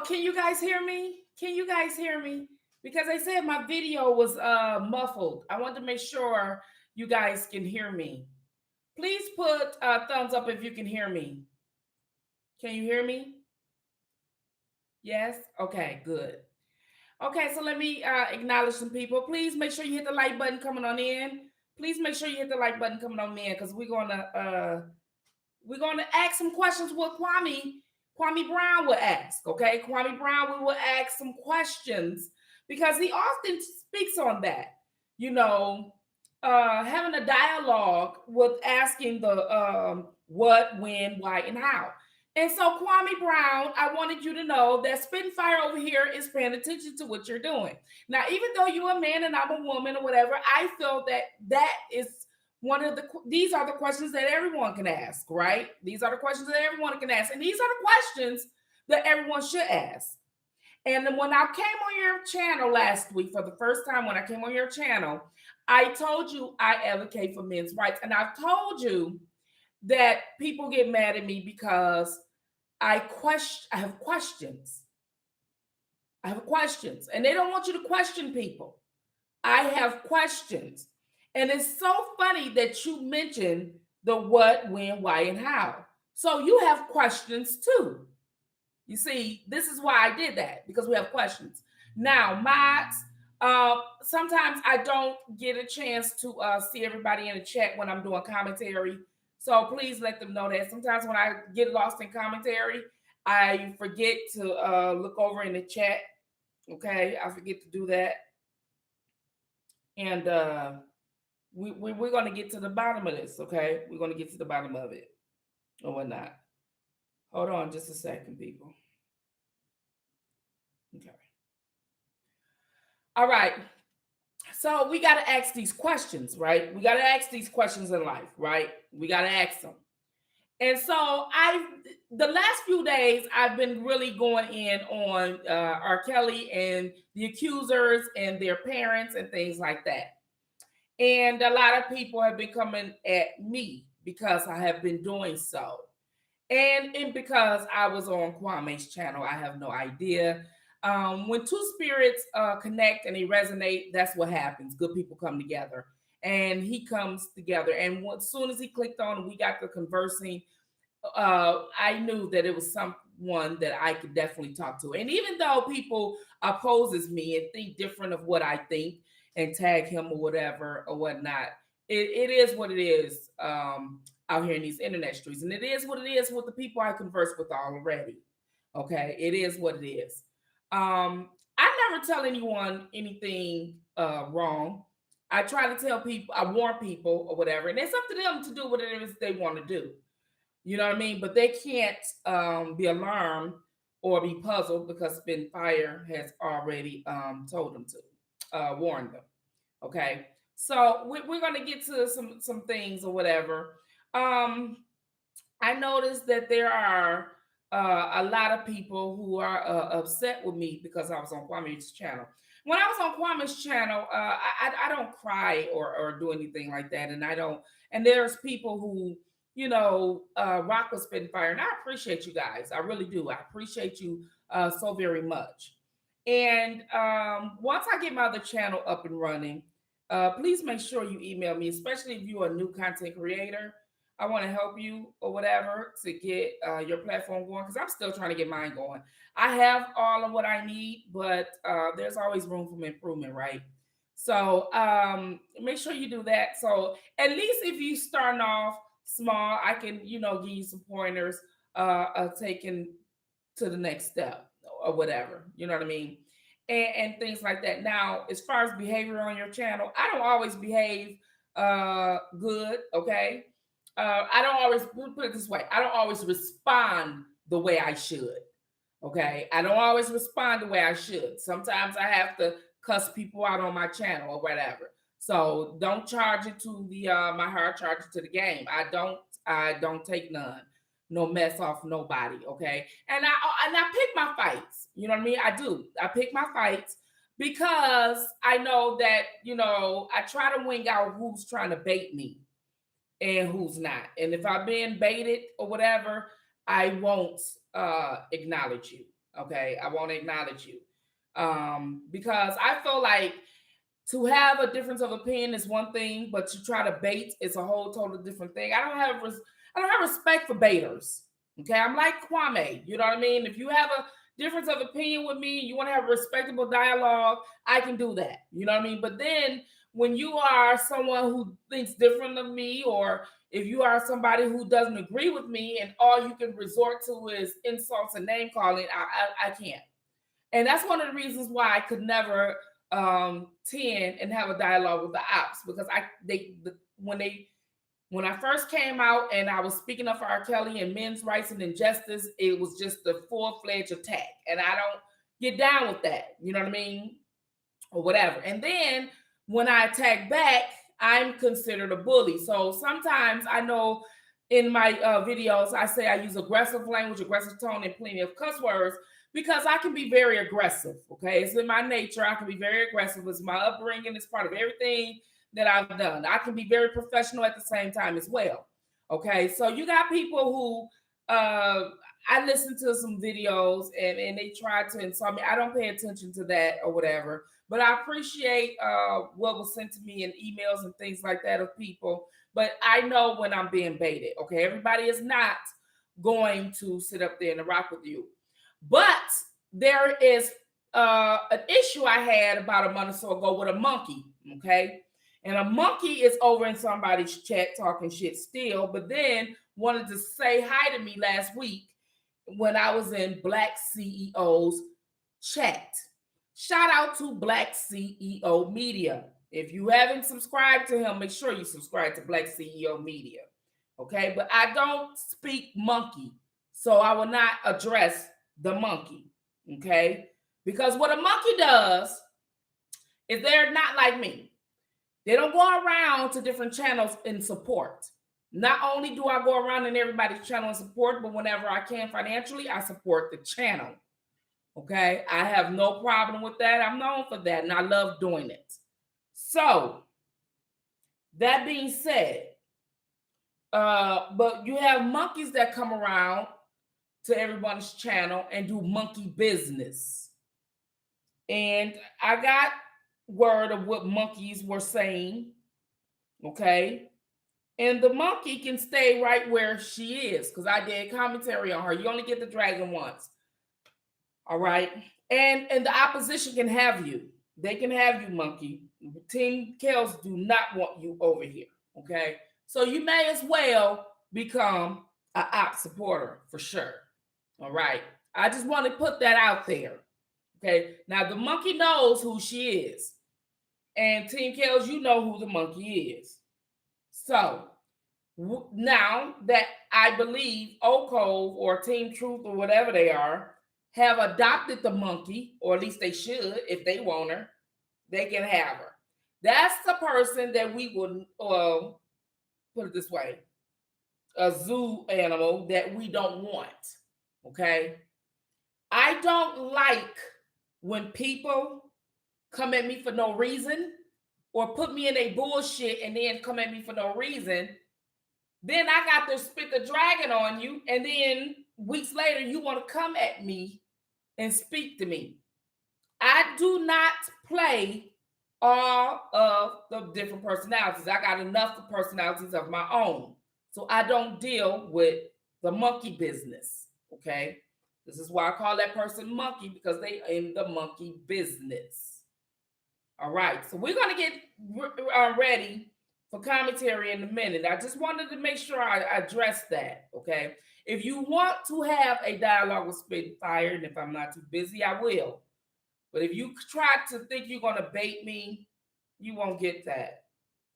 can you guys hear me? Can you guys hear me? Because I said my video was muffled. I want to make sure you guys can hear me. Please put a thumbs up if you can hear me. Can you hear me? Yes? Okay, good. Okay, so let me acknowledge some people. Please make sure you hit the like button coming on in. Please make sure you hit the like button coming on in because we're gonna ask some questions what Kwame Brown will ask. Okay, Kwame Brown, we will ask some questions because he often speaks on that. You know, having a dialogue with asking the what, when, why, and how. And so, Kwame Brown, I wanted you to know that Spitting Fire over here is paying attention to what you're doing. Now, even though you're a man and I'm a woman or whatever, I feel that that is these are the questions that everyone can ask, right? These are the questions that everyone can ask. And these are the questions that everyone should ask. And then when I came on your channel last week, for the first time when I came on your channel, I told you I advocate for men's rights. And I've told you that people get mad at me because I have questions. I have questions. And they don't want you to question people. I have questions. And it's so funny that you mentioned the what, when, why, and how. So you have questions too. You see, this is why I did that, because we have questions. Now, mods, sometimes I don't get a chance to see everybody in the chat when I'm doing commentary. So please let them know that. Sometimes when I get lost in commentary, I forget to look over in the chat. Okay, I forget to do that. And we're going to get to the bottom of this, okay? We're going to get to the bottom of it or whatnot. Hold on just a second, people. Okay. All right. So we got to ask these questions, right? We got to ask these questions in life, right? We got to ask them. And so the last few days, I've been really going in on R. Kelly and the accusers and their parents and things like that. And a lot of people have been coming at me because I have been doing so. And because I was on Kwame's channel, I have no idea. When two spirits connect and they resonate, that's what happens. Good people come together. And he comes together. And as soon as he clicked on, we got to conversing. I knew that it was someone that I could definitely talk to. And even though people opposes me and think different of what I think and tag him or whatever or whatnot, it is what it is out here in these internet streets. And it is what it is with the people I converse with already. Okay, it is what it is. I never tell anyone anything wrong. I try to tell people, I warn people or whatever, and it's up to them to do what it is they want to do. You know what I mean? But they can't be alarmed or be puzzled because Spitting Fire has already told them to, warned them. Okay, so we're going to get to some things or whatever. I noticed that there are a lot of people who are upset with me because I was on Kwame's channel. When I was on Kwame's channel, I don't cry or do anything like that, and I don't. And there's people who rock with Spitting Fire, and I appreciate you guys. I really do. I appreciate you so very much. And once I get my other channel up and running, please make sure you email me, especially if you're a new content creator. I want to help you or whatever to get your platform going, because I'm still trying to get mine going. I have all of what I need, but there's always room for improvement, right? So make sure you do that. So at least if you starting off small, I can, give you some pointers of taking to the next step or whatever. You know what I mean? And things like that. Now, as far as behavior on your channel, I don't always behave good, okay? I don't always, put it this way, I don't always respond the way I should, okay? I don't always respond the way I should. Sometimes I have to cuss people out on my channel or whatever. So don't charge it to the my heart, charge it to the game. I don't take none. No mess off nobody, okay? And I pick my fights. You know what I mean? I do. I pick my fights because I know that, I try to wing out who's trying to bait me and who's not. And if I've been baited or whatever, I won't acknowledge you. Okay, I won't acknowledge you. Because I feel like to have a difference of opinion is one thing, but to try to bait is a whole total different thing. I don't have respect for baiters. Okay, I'm like Kwame. You know what I mean? If you have a difference of opinion with me, you want to have a respectable dialogue, I can do that. You know what I mean? But then when you are someone who thinks different than me, or if you are somebody who doesn't agree with me and all you can resort to is insults and name calling, I can't. And that's one of the reasons why I could never tend and have a dialogue with the ops, because when I first came out and I was speaking up for R. Kelly and men's rights and injustice, it was just a full-fledged attack, and I don't get down with that. You know what I mean? Or whatever. And then when I attack back, I'm considered a bully. So sometimes I know in my videos, I say I use aggressive language, aggressive tone, and plenty of cuss words because I can be very aggressive. Okay, it's in my nature. I can be very aggressive. It's my upbringing. It's part of everything that I've done. I can be very professional at the same time as well. Okay, so you got people who I listen to some videos and they try to insult me. I don't pay attention to that or whatever. But I appreciate what was sent to me in emails and things like that of people. But I know when I'm being baited. Okay, everybody is not going to sit up there and rock with you. But there is an issue I had about a month or so ago with a monkey. Okay, and a monkey is over in somebody's chat talking shit still, but then wanted to say hi to me last week when I was in Black CEO's chat. Shout out to Black CEO Media. If you haven't subscribed to him, make sure you subscribe to Black CEO Media. Okay, but I don't speak monkey, so I will not address the monkey. Okay, because what a monkey does is they're not like me. They don't go around to different channels in support. Not only do I go around in everybody's channel and support, but whenever I can financially, I support the channel. Okay, I have no problem with that. I'm known for that, and I love doing it. So, that being said, but you have monkeys that come around to everyone's channel and do monkey business. And I got word of what monkeys were saying. Okay, and the monkey can stay right where she is because I did commentary on her. You only get the dragon once. All right. And the opposition can have you. They can have you, monkey. Team Kels do not want you over here. Okay. So you may as well become an op supporter for sure. All right. I just want to put that out there. Okay. Now the monkey knows who she is. And Team Kels, you know who the monkey is. So now that I believe Ocove or Team Truth or whatever they are have adopted the monkey, or at least they should, if they want her, they can have her. That's the person that we would, put it this way, a zoo animal that we don't want. Okay. I don't like when people come at me for no reason or put me in a bullshit and then come at me for no reason. Then I got to spit the dragon on you, and then weeks later you want to come at me and speak to me. I do not play all of the different personalities. I got enough personalities of my own. So I don't deal with the monkey business. Okay. This is why I call that person monkey, because they in the monkey business. All right. So we're going to get ready for commentary in a minute. I just wanted to make sure I address that. Okay. If you want to have a dialogue with Spitfire, and if I'm not too busy, I will. But if you try to think you're going to bait me, you won't get that.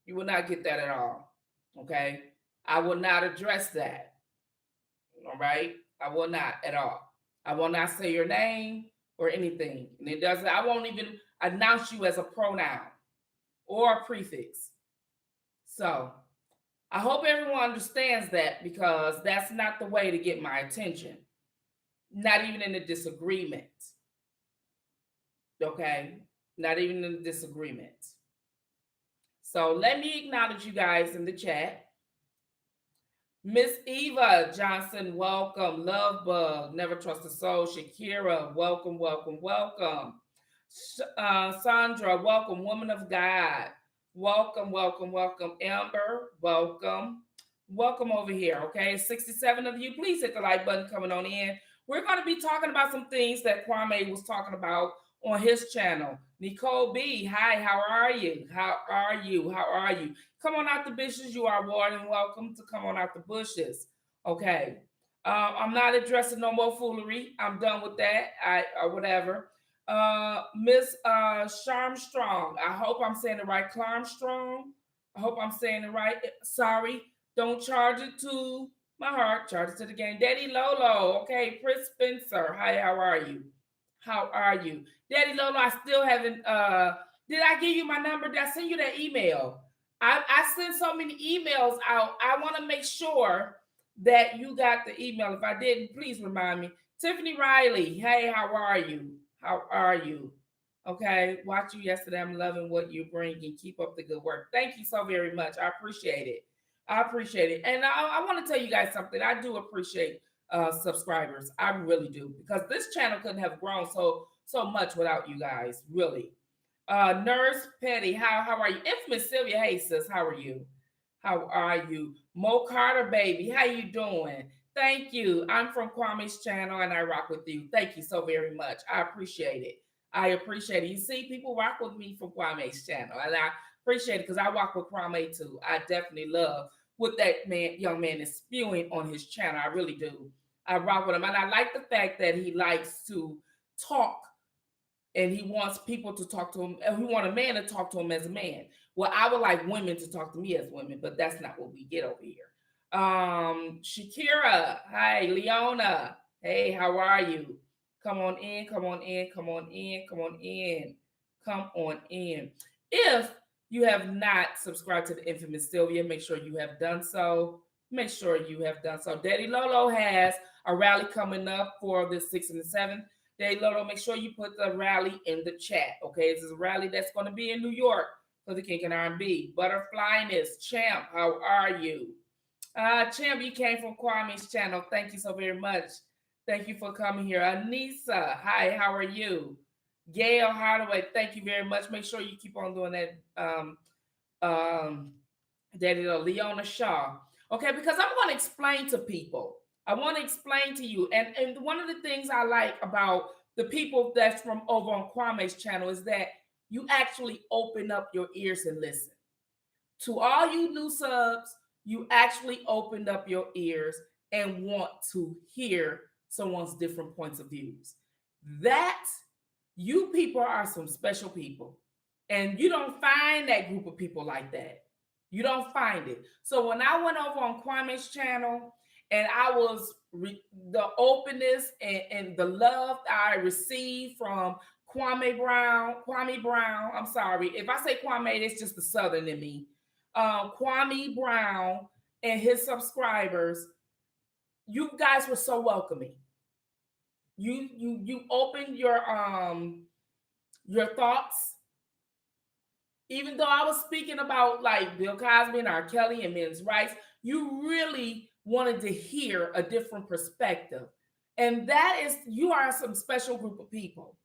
You will not get that at all. Okay? I will not address that. All right? I will not at all. I will not say your name or anything. And it doesn't, I won't even announce you as a pronoun or a prefix. So, I hope everyone understands that, because that's not the way to get my attention. Not even in a disagreement. Okay? Not even in a disagreement. So let me acknowledge you guys in the chat. Miss Eva Johnson, welcome. Love Bug, Never Trust a Soul. Shakira, welcome, welcome, welcome. Sandra, welcome. Woman of God, welcome, welcome, welcome. Amber, welcome. Welcome over here, okay? 67 of you, please hit the like button coming on in. We're going to be talking about some things that Kwame was talking about on his channel. Nicole B, hi, how are you? How are you? How are you? Come on out the bushes. You are more than welcome to come on out the bushes. Okay. I'm not addressing no more foolery. I'm done with that. Or whatever. Miss Sharmstrong. I hope I'm saying it right. Clarmstrong. I hope I'm saying it right. Sorry. Don't charge it to my heart. Charge it to the game. Daddy Lolo. Okay. Chris Spencer. Hi, how are you? How are you? Daddy Lolo, I still haven't did I give you my number? Did I send you that email? I sent so many emails out. I want to make sure that you got the email. If I didn't, please remind me. Tiffany Riley, hey, how are you? How are you? Okay, watch you yesterday. I'm loving what you bring and keep up the good work. Thank you so very much. I appreciate it. I appreciate it. And I want to tell you guys something. I do appreciate subscribers. I really do, because this channel couldn't have grown so much without you guys. Really. Nurse Petty, how are you? Infamous Sylvia, hey sis, how are you? How are you? Mo Carter, baby, how you doing? Thank you. I'm from Kwame's channel and I rock with you. Thank you so very much. I appreciate it. I appreciate it. You see, people rock with me from Kwame's channel, and I appreciate it because I rock with Kwame too. I definitely love what that young man is spewing on his channel. I really do. I rock with him, and I like the fact that he likes to talk, and he wants people to talk to him. He wants a man to talk to him as a man. Well, I would like women to talk to me as women, but that's not what we get over here. Shakira, hi. Leona, hey, how are you? Come on in, come on in, come on in, come on in, come on in. If you have not subscribed to the infamous Sylvia, make sure you have done so. Make sure you have done so. Daddy Lolo has a rally coming up for the 6th and the 7th. Day Lolo, make sure you put the rally in the chat. Okay, this is a rally that's going to be in New York for the King and R&B. Butterflyness, Champ, how are you? Champ, you came from Kwame's channel. Thank you so very much. Thank you for coming here. Anissa, hi, how are you? Gail Hardaway, thank you very much. Make sure you keep on doing that. Daddy Leona Shaw. Okay, because I'm going to explain to people. I want to explain to you. And one of the things I like about the people that's from over on Kwame's channel is that you actually open up your ears and listen. To all you new subs, you actually opened up your ears and want to hear someone's different points of views. That you people are some special people. And you don't find that group of people like that. You don't find it. So when I went over on Kwame's channel and I was the openness and the love I received from Kwame Brown. I'm sorry. If I say Kwame, it's just the Southern in me. Kwame Brown and his subscribers, you guys were so welcoming. You opened your thoughts. Even though I was speaking about like Bill Cosby and R. Kelly and men's rights, you really wanted to hear a different perspective. And that is, you are some special group of people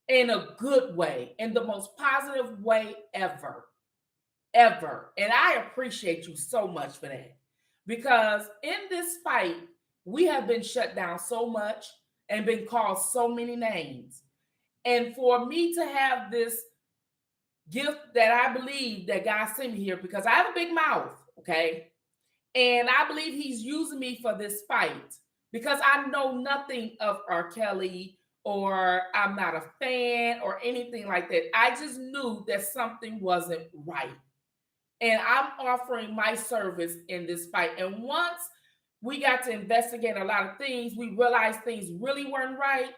in a good way, in the most positive way ever. Ever. And I appreciate you so much for that. Because in this fight, we have been shut down so much and been called so many names. And for me to have this gift that I believe that God sent me here, because I have a big mouth, okay? And I believe he's using me for this fight because I know nothing of R. Kelly, or I'm not a fan or anything like that. I just knew that something wasn't right. And I'm offering my service in this fight. And once we got to investigate a lot of things, we realized things really weren't right.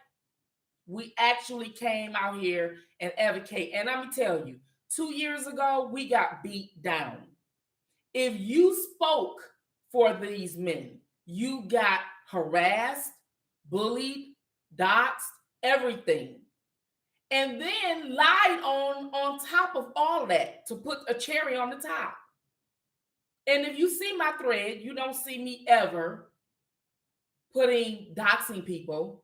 We actually came out here and advocate. And let me tell you, 2 years ago, we got beat down. If you spoke for these men, you got harassed, bullied, doxxed, everything. And then lied on top of all that to put a cherry on the top. And if you see my thread, you don't see me ever doxing people.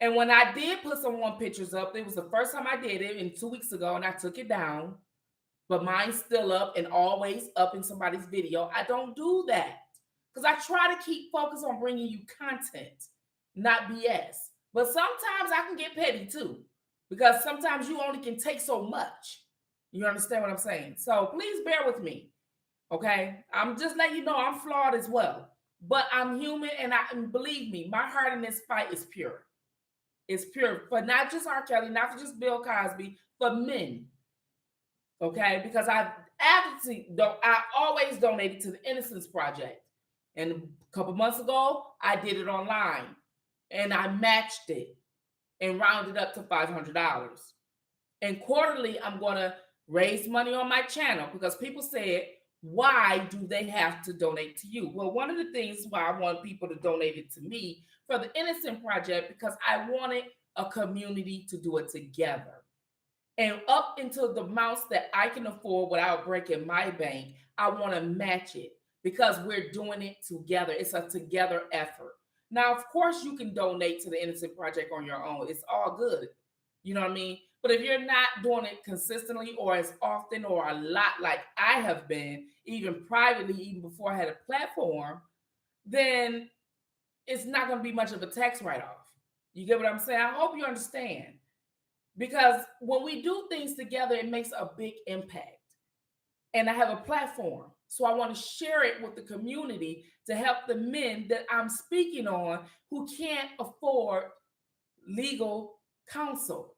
And when I did put someone pictures up, it was the first time I did it, and 2 weeks ago, and I took it down. But mine's still up and always up in somebody's video. I don't do that because I try to keep focus on bringing you content, not BS. But sometimes I can get petty too, because sometimes you only can take so much. You understand what I'm saying? So please bear with me, okay? I'm just letting you know I'm flawed as well, but I'm human, and believe me, my heart in this fight is pure. It's pure for not just R. Kelly, not for just Bill Cosby, for men. Okay, because I always donated to the Innocence Project. And a couple months ago, I did it online and I matched it and rounded up to $500. And quarterly, I'm going to raise money on my channel because people said, why do they have to donate to you? Well, one of the things why I want people to donate it to me for the Innocent Project, because I wanted a community to do it together. And up into the amounts that I can afford without breaking my bank, I want to match it because we're doing it together. It's a together effort. Now, of course, you can donate to the Innocent Project on your own. It's all good. You know what I mean? But if you're not doing it consistently or as often or a lot like I have been, even privately, even before I had a platform, then it's not going to be much of a tax write-off. You get what I'm saying? I hope you understand. Because when we do things together, it makes a big impact. And I have a platform. So I want to share it with the community to help the men that I'm speaking on who can't afford legal counsel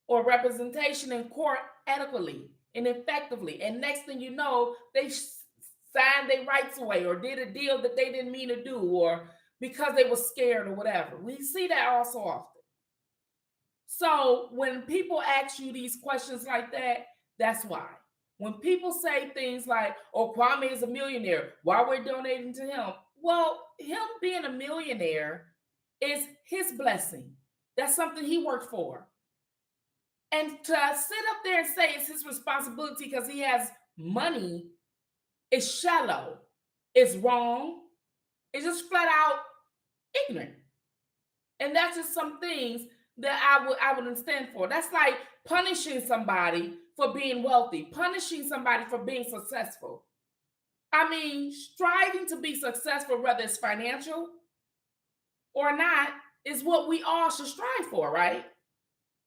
or representation in court adequately and effectively. And next thing you know, they signed their rights away or did a deal that they didn't mean to do, or because they were scared or whatever. We see that also often. So when people ask you these questions like that, that's why. When people say things like, oh, Kwame is a millionaire, why we're donating to him? Well, him being a millionaire is his blessing. That's something he worked for. And to sit up there and say it's his responsibility because he has money is shallow. It's wrong. It's just flat out ignorant. And that's just some things that I wouldn't stand for. That's like punishing somebody for being wealthy, punishing somebody for being successful. I mean, striving to be successful, whether it's financial or not, is what we all should strive for, right?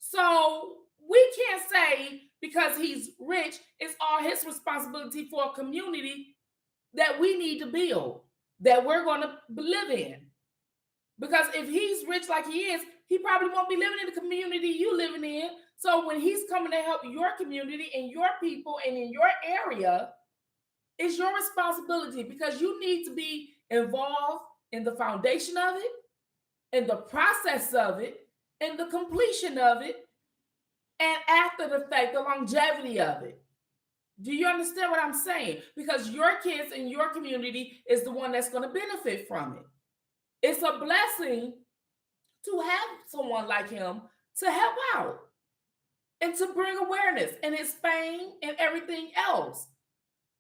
So we can't say because he's rich, it's all his responsibility for a community that we need to build, that we're going to live in. Because if he's rich like he is, he probably won't be living in the community you living in. So when he's coming to help your community and your people and in your area, it's your responsibility because you need to be involved in the foundation of it, in the process of it, in the completion of it, and after the fact, the longevity of it. Do you understand what I'm saying? Because your kids and your community is the one that's going to benefit from it. It's a blessing to have someone like him to help out and to bring awareness and his fame and everything else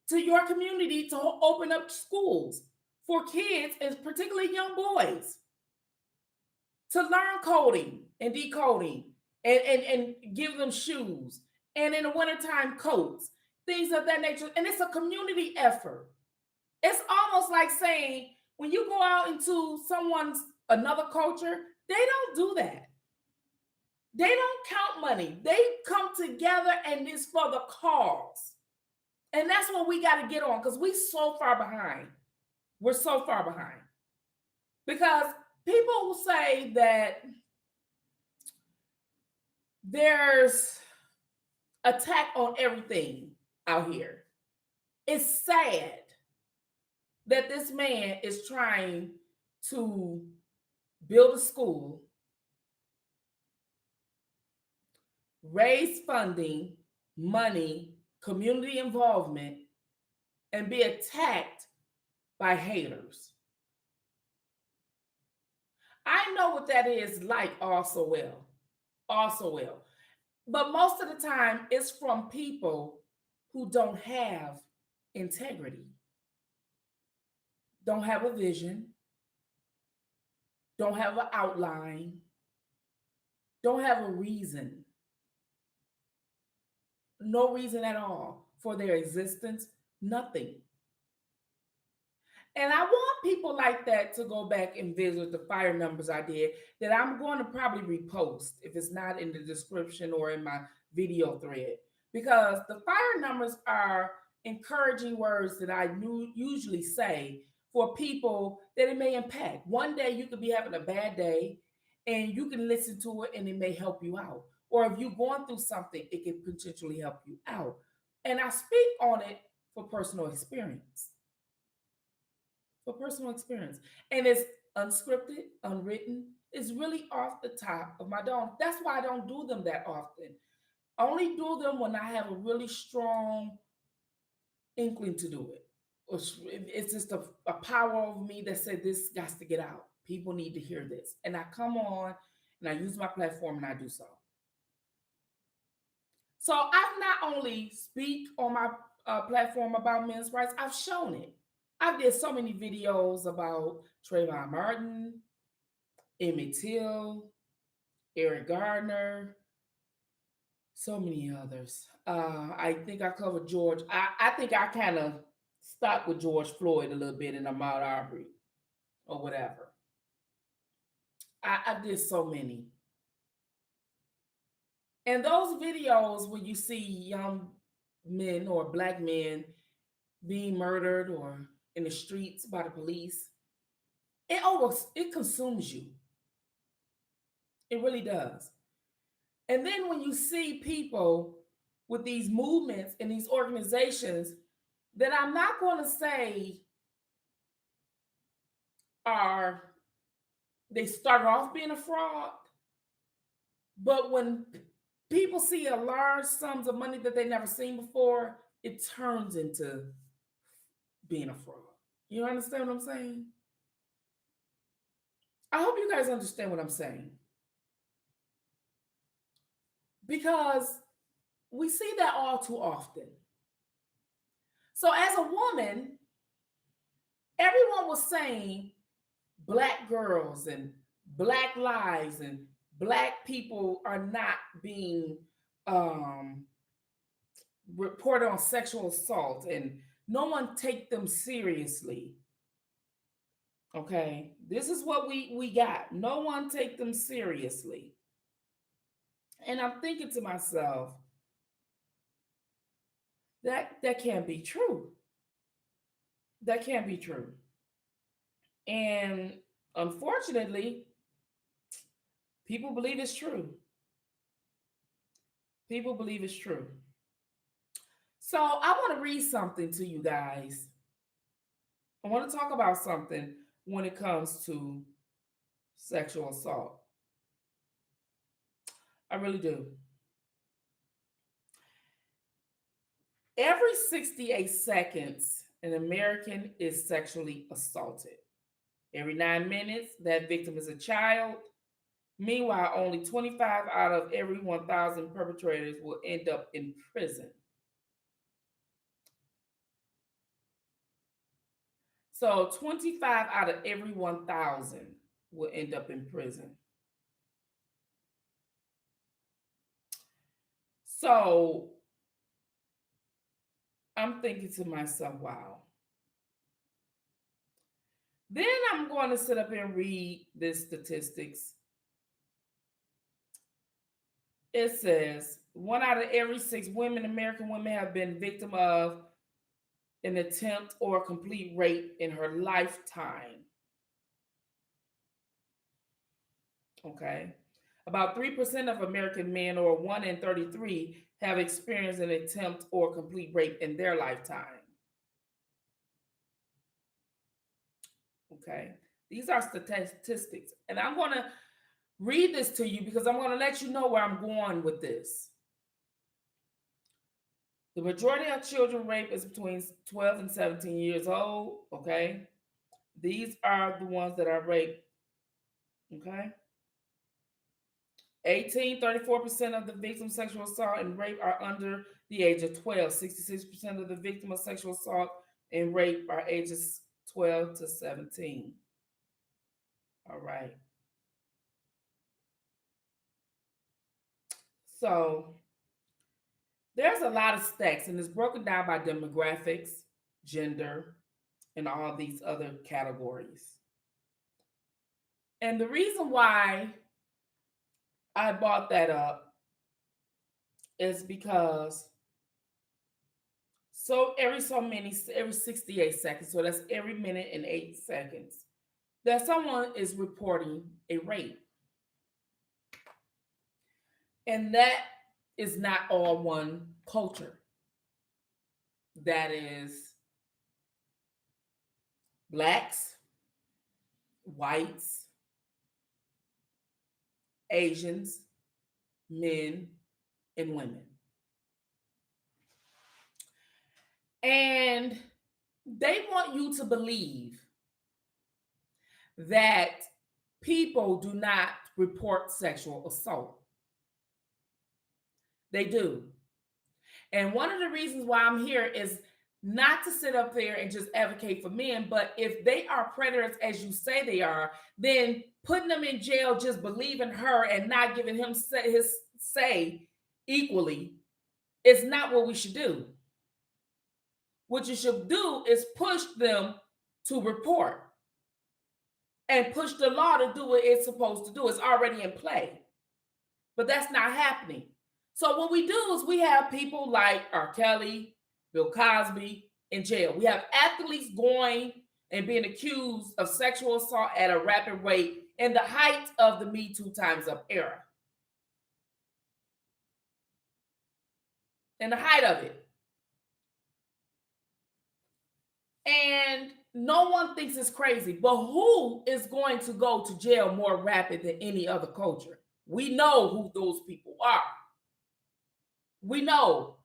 to your community, to open up schools for kids and particularly young boys to learn coding and decoding and give them shoes and in the wintertime coats, things of that nature. And it's a community effort. It's almost like saying, when you go out into another culture, they don't do that. They don't count money. They come together and it's for the cause. And that's what we got to get on because we're so far behind. We're so far behind. Because people will say that there's attack on everything out here. It's sad that this man is trying to build a school, raise funding, money, community involvement, and be attacked by haters. I know what that is like also well. But most of the time, it's from people who don't have integrity, don't have a vision, don't have an outline, don't have a reason, no reason at all for their existence, nothing. And I want people like that to go back and visit the fire numbers I did that I'm going to probably repost if it's not in the description or in my video thread. Because the fire numbers are encouraging words that I usually say for people that it may impact. One day you could be having a bad day and you can listen to it and it may help you out. Or if you're going through something, it can potentially help you out. And I speak on it for personal experience, for personal experience. And it's unscripted, unwritten. It's really off the top of my dome. That's why I don't do them that often. I only do them when I have a really strong inkling to do it. It's just a power over me that said this got to get out. People need to hear this. And I come on and I use my platform and I do so. So I've not only speak on my platform about men's rights, I've shown it. I did so many videos about Trayvon Martin, Emmett Till, Eric Gardner, so many others. I think I covered George. I think I kind of stopped with George Floyd a little bit in Ahmaud Arbery or whatever. I did so many. And those videos where you see young men or black men being murdered or in the streets by the police, it consumes you. It really does. And then when you see people with these movements and these organizations that I'm not going to say are, they started off being a fraud, but when people see a large sums of money that they never seen before, it turns into being a fraud. You understand what I'm saying? I hope you guys understand what I'm saying. Because we see that all too often. So as a woman, everyone was saying black girls and black lives and black people are not being reported on sexual assault and no one take them seriously. Okay, this is what we got. No one take them seriously. And I'm thinking to myself, that can't be true. That can't be true. And unfortunately, people believe it's true. People believe it's true. So I want to read something to you guys. I want to talk about something when it comes to sexual assault. I really do. Every 68 seconds, an American is sexually assaulted. Every 9 minutes, that victim is a child. Meanwhile, only 25 out of every 1,000 perpetrators will end up in prison. So 25 out of every 1,000 will end up in prison. So I'm thinking to myself, wow. Then I'm going to sit up and read this statistics. It says 1 out of every 6 women, American women, have been victim of an attempt or complete rape in her lifetime. Okay. About 3% of American men, or 1 in 33, have experienced an attempt or complete rape in their lifetime. Okay. These are statistics. And I'm going to read this to you because I'm going to let you know where I'm going with this. The majority of children raped is between 12 and 17 years old. Okay. These are the ones that are raped. Okay. 34% of the victims of sexual assault and rape are under the age of 12. 66% of the victim of sexual assault and rape are ages 12 to 17. All right. So there's a lot of stacks, and it's broken down by demographics, gender, and all these other categories. And the reason why I brought that up is because every 68 seconds, so that's every minute and 8 seconds, that someone is reporting a rape. And that is not all one culture. That is blacks, whites, Asians, men, and women. And they want you to believe that people do not report sexual assault. They do. And one of the reasons why I'm here is not to sit up there and just advocate for men, but if they are predators as you say they are, then putting them in jail, just believing her and not giving him his say equally is not what we should do. What you should do is push them to report and push the law to do what it's supposed to do. It's already in play, but that's not happening. So what we do is we have people like R. Kelly, Bill Cosby in jail. We have athletes going and being accused of sexual assault at a rapid rate in the height of the Me Too Time's Up era. In the height of it. And no one thinks it's crazy, but who is going to go to jail more rapid than any other culture? We know who those people are. We know.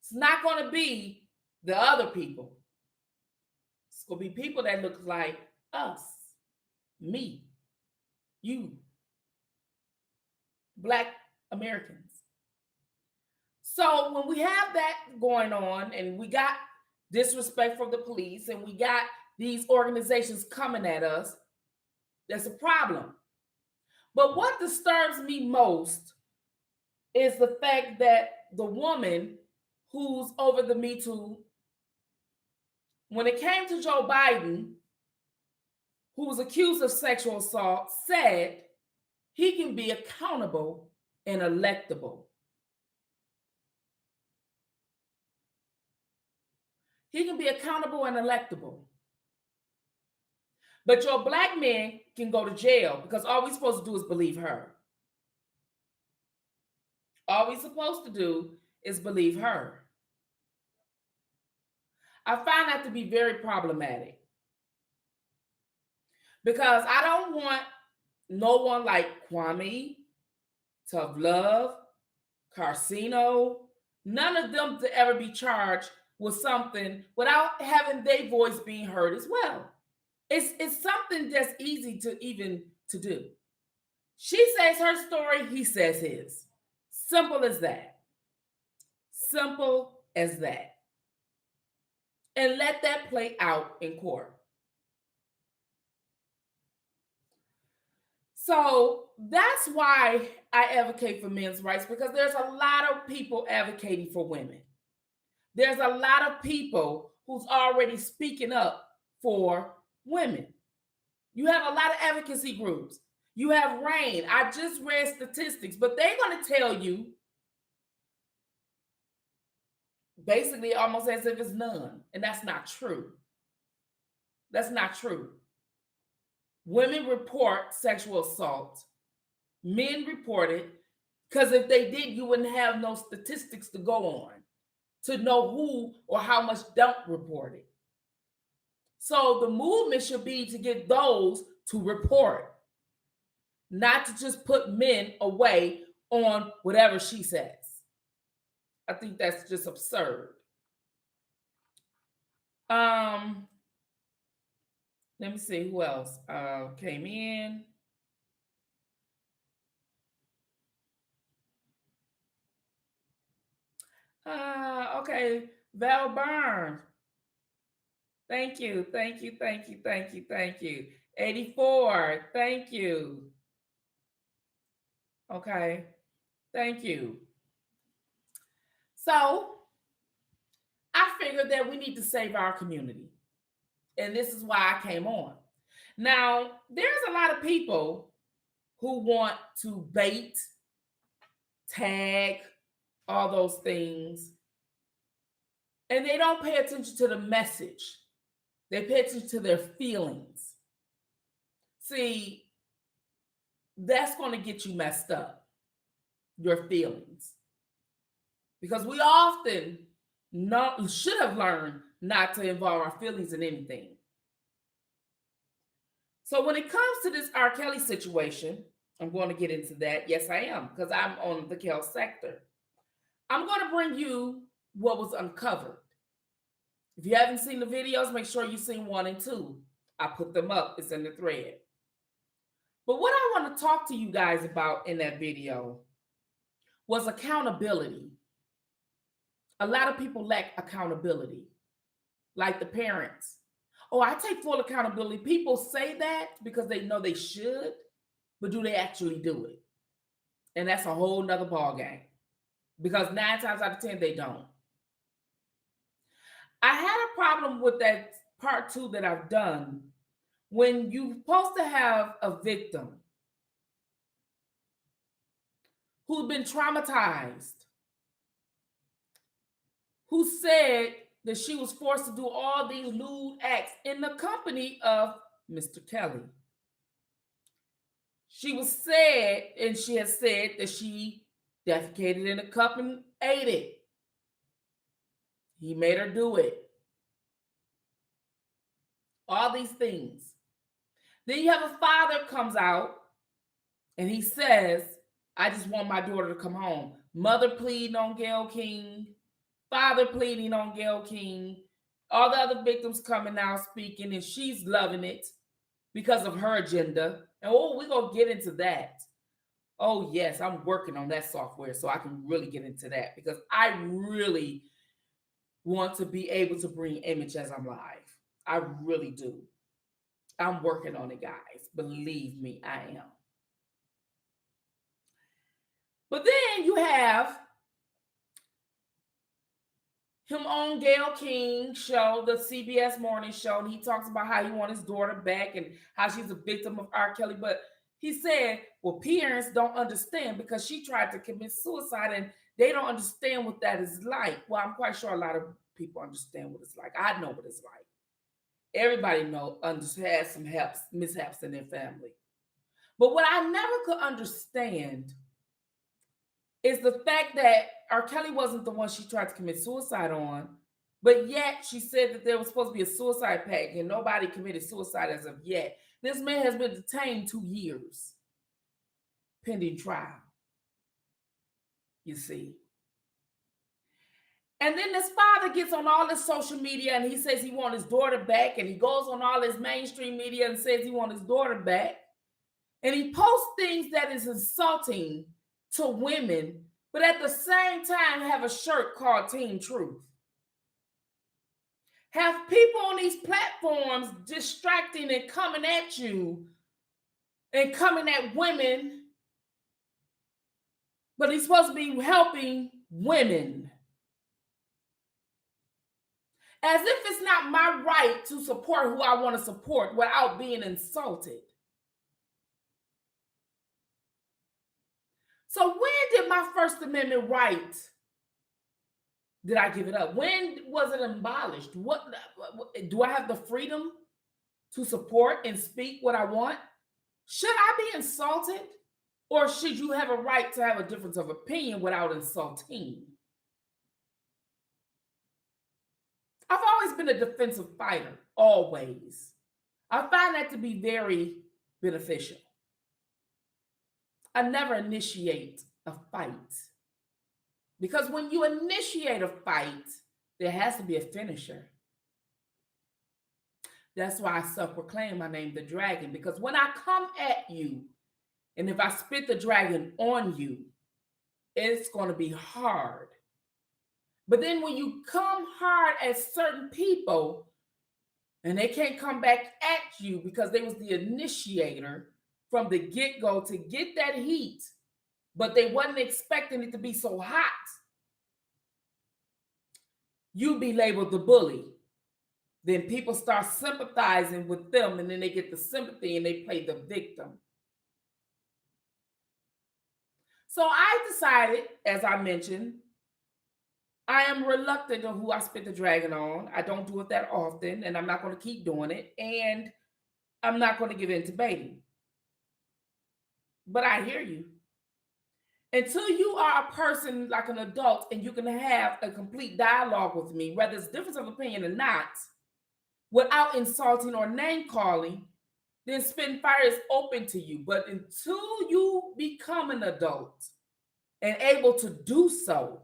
It's not going to be the other people. It's going to be people that look like us, me, you, Black Americans. So when we have that going on and we got disrespect from the police and we got these organizations coming at us, that's a problem. But what disturbs me most is the fact that the woman who's over the Me Too, when it came to Joe Biden, who was accused of sexual assault, said he can be accountable and electable. He can be accountable and electable. But your Black man can go to jail because all we're supposed to do is believe her. All we're supposed to do is believe her. I find that to be very problematic because I don't want no one like Kwame, Tough Love, Carcino, none of them to ever be charged with something without having their voice being heard as well. It's something that's easy to do. She says her story, he says his. Simple as that. Simple as that. And let that play out in court. So that's why I advocate for men's rights, because there's a lot of people advocating for women. There's a lot of people who's already speaking up for women. You have a lot of advocacy groups. You have RAIN. I just read statistics, but they're going to tell you basically almost as if it's none. And that's not true. That's not true. Women report sexual assault. Men report it because if they did, you wouldn't have no statistics to go on to know who or how much don't report it. So the movement should be to get those to report, not to just put men away on whatever she says. I think that's just absurd. Let me see who else came in. Okay. Val Byrne. Thank you. Thank you. Thank you. Thank you. Thank you. 84. Thank you. Okay. Thank you. So I figured that we need to save our community. And this is why I came on. Now, there's a lot of people who want to bait, tag, all those things, and they don't pay attention to the message. They pay attention to their feelings. See, that's going to get you messed up, your feelings. Because we often should have learned not to involve our feelings in anything. So when it comes to this R. Kelly situation, I'm going to get into that. Yes, I am, because I'm on the Kel sector. I'm going to bring you what was uncovered. If you haven't seen the videos, make sure you've seen 1 and 2. I put them up. It's in the thread. But what I want to talk to you guys about in that video was accountability. A lot of people lack accountability, like the parents. Oh, I take full accountability. People say that because they know they should, but do they actually do it? And that's a whole nother ball game, because 9 times out of 10, they don't. I had a problem with that part 2 that I've done. When you're supposed to have a victim who's been traumatized, who said that she was forced to do all these lewd acts in the company of Mr. Kelly. She was said, and she has said that she defecated in a cup and ate it. He made her do it. All these things. Then you have a father comes out and he says, I just want my daughter to come home. Mother pleading on Gayle King, father pleading on Gayle King, all the other victims coming out speaking, and she's loving it because of her agenda. And we're going to get into that. Oh, yes, I'm working on that software so I can really get into that, because I really want to be able to bring image as I'm live. I really do. I'm working on it, guys. Believe me, I am. But then you have him on Gayle King show, the CBS morning show, and he talks about how he wants his daughter back and how she's a victim of R. Kelly. But he said, well, parents don't understand because she tried to commit suicide and they don't understand what that is like. Well, I'm quite sure a lot of people understand what it's like. I know what it's like. Everybody has some mishaps in their family. But what I never could understand is the fact that R. Kelly wasn't the one she tried to commit suicide on, but yet she said that there was supposed to be a suicide pact and nobody committed suicide as of yet. This man has been detained 2 years, pending trial, you see. And then this father gets on all his social media and he says he wants his daughter back, and he goes on all his mainstream media and says he wants his daughter back. And he posts things that is insulting to women, but at the same time have a shirt called Team Truth. Have people on these platforms distracting and coming at you and coming at women, but he's supposed to be helping women. As if it's not my right to support who I want to support without being insulted. So when did my First Amendment right, did I give it up? When was it abolished? What do I have the freedom to support and speak what I want? Should I be insulted? Or should you have a right to have a difference of opinion without insulting? I've always been a defensive fighter, always. I find that to be very beneficial. I never initiate a fight. Because when you initiate a fight, there has to be a finisher. That's why I self-proclaim my name, the dragon. Because when I come at you, and if I spit the dragon on you, it's going to be hard. But then when you come hard at certain people and they can't come back at you because they was the initiator from the get-go to get that heat, but they wasn't expecting it to be so hot, you be labeled the bully. Then people start sympathizing with them, and then they get the sympathy and they play the victim. So I decided, as I mentioned, I am reluctant on who I spit the dragon on. I don't do it that often, and I'm not going to keep doing it. And I'm not going to give in to baiting. But I hear you. Until you are a person like an adult and you can have a complete dialogue with me, whether it's difference of opinion or not, without insulting or name calling, then Spittinfire is open to you. But until you become an adult and able to do so,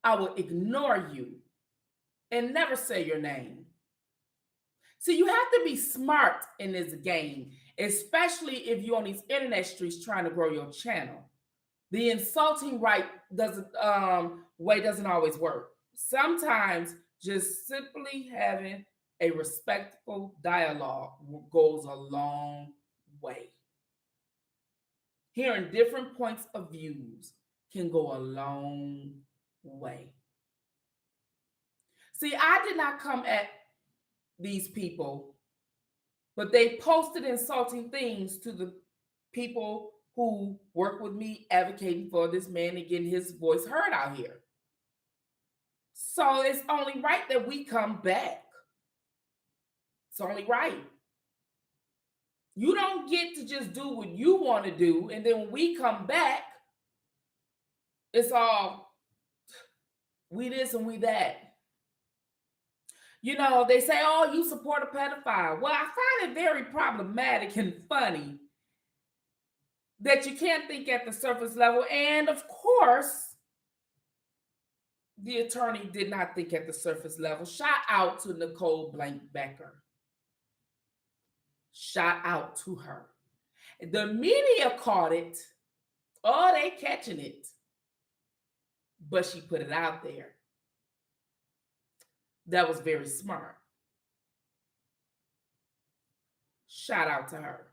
I will ignore you and never say your name. So you have to be smart in this game, especially if you're on these internet streets trying to grow your channel. The insulting way doesn't always work. Sometimes just simply having a respectful dialogue goes a long way. Hearing different points of views can go a long way. See, I did not come at these people, but they posted insulting things to the people who work with me advocating for this man and getting his voice heard out here. So it's only right that we come back. It's only right. You don't get to just do what you want to do, and then when we come back, it's all we this and we that. You know, they say, oh, you support a pedophile. Well, I find it very problematic and funny that you can't think at the surface level. And of course, the attorney did not think at the surface level. Shout out to Nicole Blank Becker. Shout out to her. The media caught it. Oh, they catching it. But she put it out there. That was very smart. Shout out to her.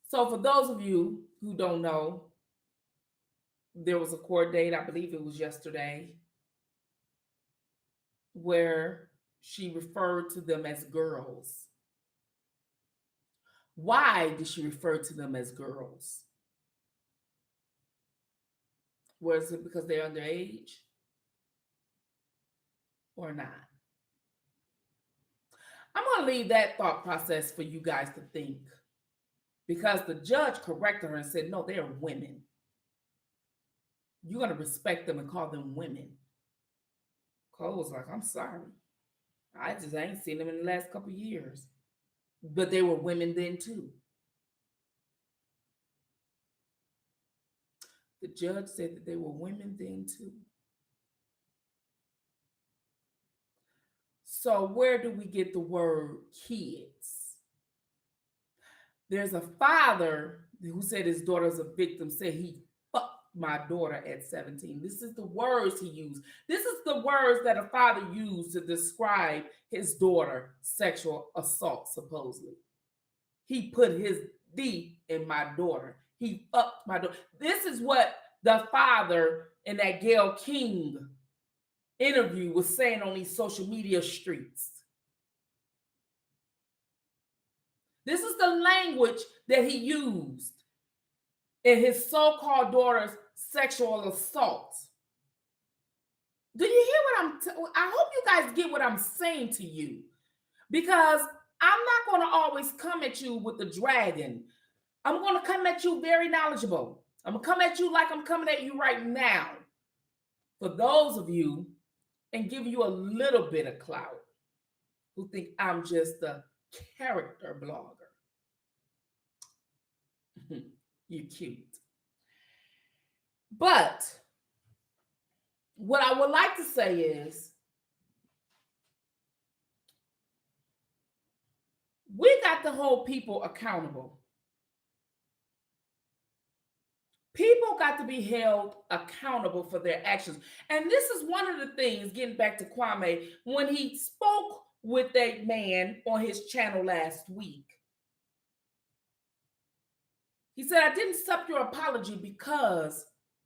So for those of you who don't know, there was a court date, I believe it was yesterday, where she referred to them as girls. Why did she refer to them as girls? Was it because they're underage or not? I'm going to leave that thought process for you guys to think, because the judge corrected her and said, no, they are women. You're going to respect them and call them women. Cole was like, I'm sorry. I just ain't seen them in the last couple of years. But they were women then too. The judge said that they were women then too. So where do we get the word kids? There's a father who said his daughter's a victim, said he fucked my daughter at 17. This is the words he used. This is the words that a father used to describe his daughter sexual assault, supposedly. He put his D in my daughter. He fucked my daughter. This is what the father in that Gayle King interview was saying on these social media streets. This is the language that he used in his so-called daughter's sexual assault. Do you hear what I hope you guys get what I'm saying to you, because I'm not going to always come at you with the dragon. I'm going to come at you very knowledgeable. I'm going to come at you like I'm coming at you right now. For those of you, and give you a little bit of clout, who think I'm just a character blogger. You're cute. But what I would like to say is, we got to hold people accountable. People got to be held accountable for their actions. And this is one of the things, getting back to Kwame, when he spoke with a man on his channel last week. He said, I didn't accept your apology because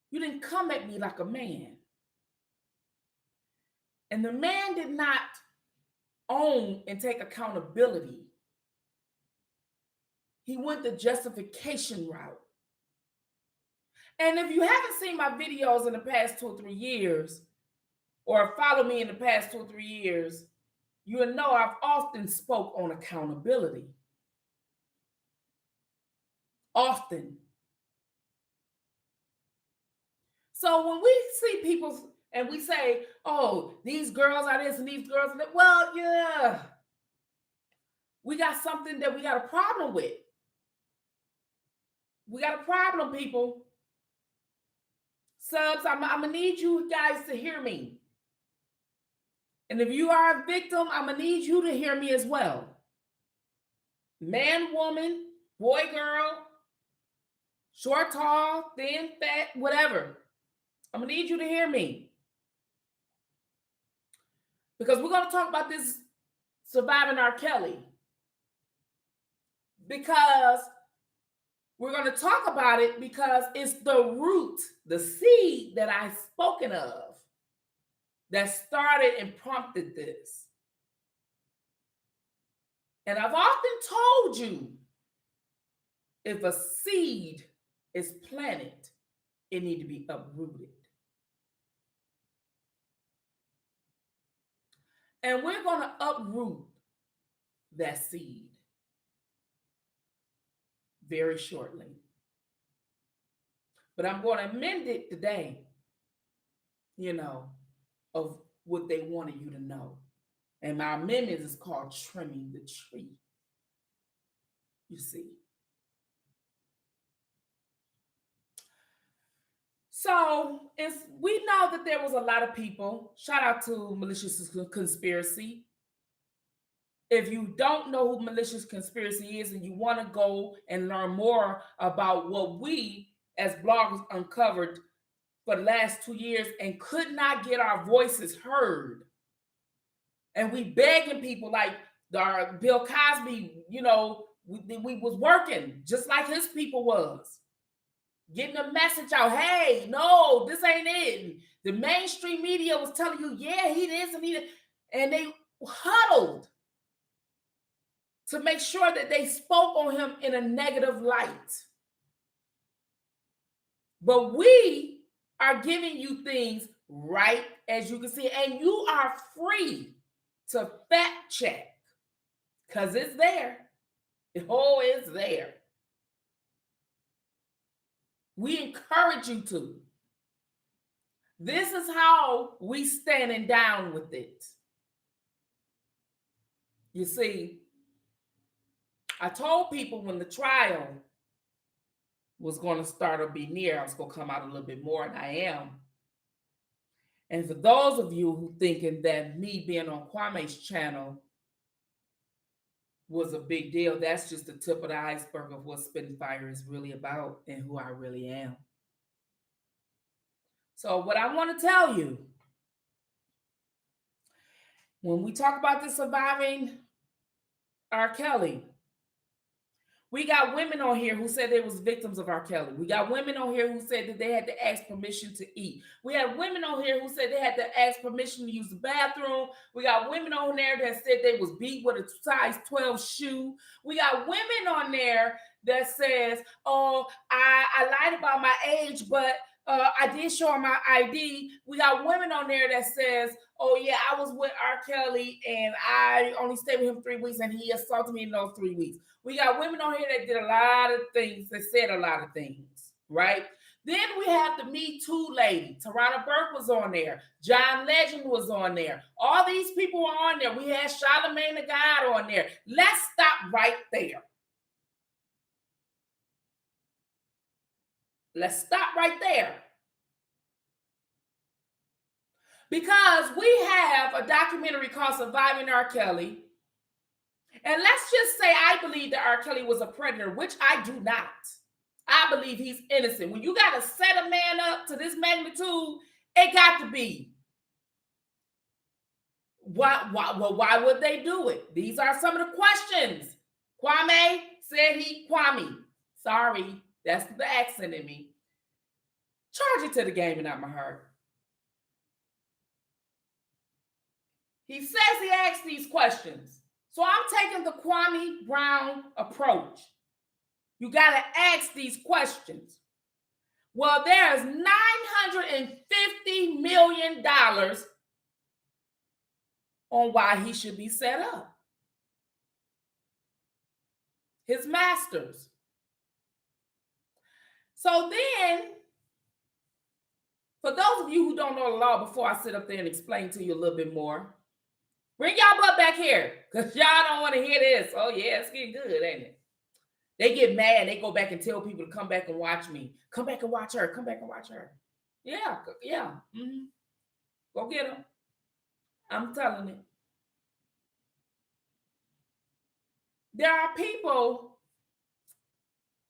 you didn't come at me like a man. And the man did not own and take accountability. He went the justification route. And if you haven't seen my videos in the past 2 or 3 years, or follow me in the past 2 or 3 years, you'll know I've often spoke on accountability. Often. So when we see people and we say, oh, these girls are this and these girls are that, well, yeah, we got something that we got a problem with. We got a problem, people. Subs, I'm going to need you guys to hear me. And if you are a victim, I'm going to need you to hear me as well. Man, woman, boy, girl, short, tall, thin, fat, whatever. I'm going to need you to hear me. Because we're going to talk about this surviving R. Kelly. Because we're going to talk about it because it's the root, the seed that I've spoken of that started and prompted this. And I've often told you, if a seed is planted, it needs to be uprooted. And we're going to uproot that seed very shortly. But I'm going to amend it today, of what they wanted you to know. And my amendment is called trimming the tree. You see. So we know that there was a lot of people. Shout out to Malicious Conspiracy. If you don't know who Malicious Conspiracy is and you want to go and learn more about what we as bloggers uncovered for the last 2 years and could not get our voices heard. And we begging people like Bill Cosby, we was working just like his people was. Getting a message out, hey, no, this ain't it. The mainstream media was telling you, yeah, he this and he that. And they huddled to make sure that they spoke on him in a negative light. But we are giving you things right as you can see, and you are free to fact check because it's there. Oh, it's there. We encourage you to. This is how we standing down with it. You see, I told people when the trial was going to start or be near, I was going to come out a little bit more, and I am. And for those of you who thinking that me being on Kwame's channel was a big deal, that's just the tip of the iceberg of what Spittinfire is really about and who I really am. So what I want to tell you, when we talk about the surviving R. Kelly, we got women on here who said they was victims of R. Kelly. We got women on here who said that they had to ask permission to eat. We had women on here who said they had to ask permission to use the bathroom. We got women on there that said they was beat with a size 12 shoe. We got women on there that says, oh, I lied about my age, but I did show her my ID. We got women on there that says, oh yeah, I was with R. Kelly and I only stayed with him 3 weeks and he assaulted me in those 3 weeks. We got women on here that did a lot of things, that said a lot of things, right? Then we have the Me Too lady. Tarana Burke was on there. John Legend was on there. All these people were on there. We had Charlamagne the God on there. Let's stop right there. Let's stop right there. Because we have a documentary called Surviving R. Kelly. And let's just say I believe that R. Kelly was a predator, which I do not. I believe he's innocent. When you got to set a man up to this magnitude, it got to be. Why would they do it? These are some of the questions. Kwame said Kwame. Sorry, that's the accent in me. Charge it to the game and not my heart. He says he asked these questions. So I'm taking the Kwame Brown approach. You got to ask these questions. Well, there's $950 million on why he should be set up. His masters. So then, for those of you who don't know the law, before I sit up there and explain to you a little bit more, bring y'all butt back here, because y'all don't want to hear this. Oh, yeah, it's getting good, ain't it? They get mad. They go back and tell people to come back and watch me. Come back and watch her. Come back and watch her. Yeah. Mm-hmm. Go get them. I'm telling you. There are people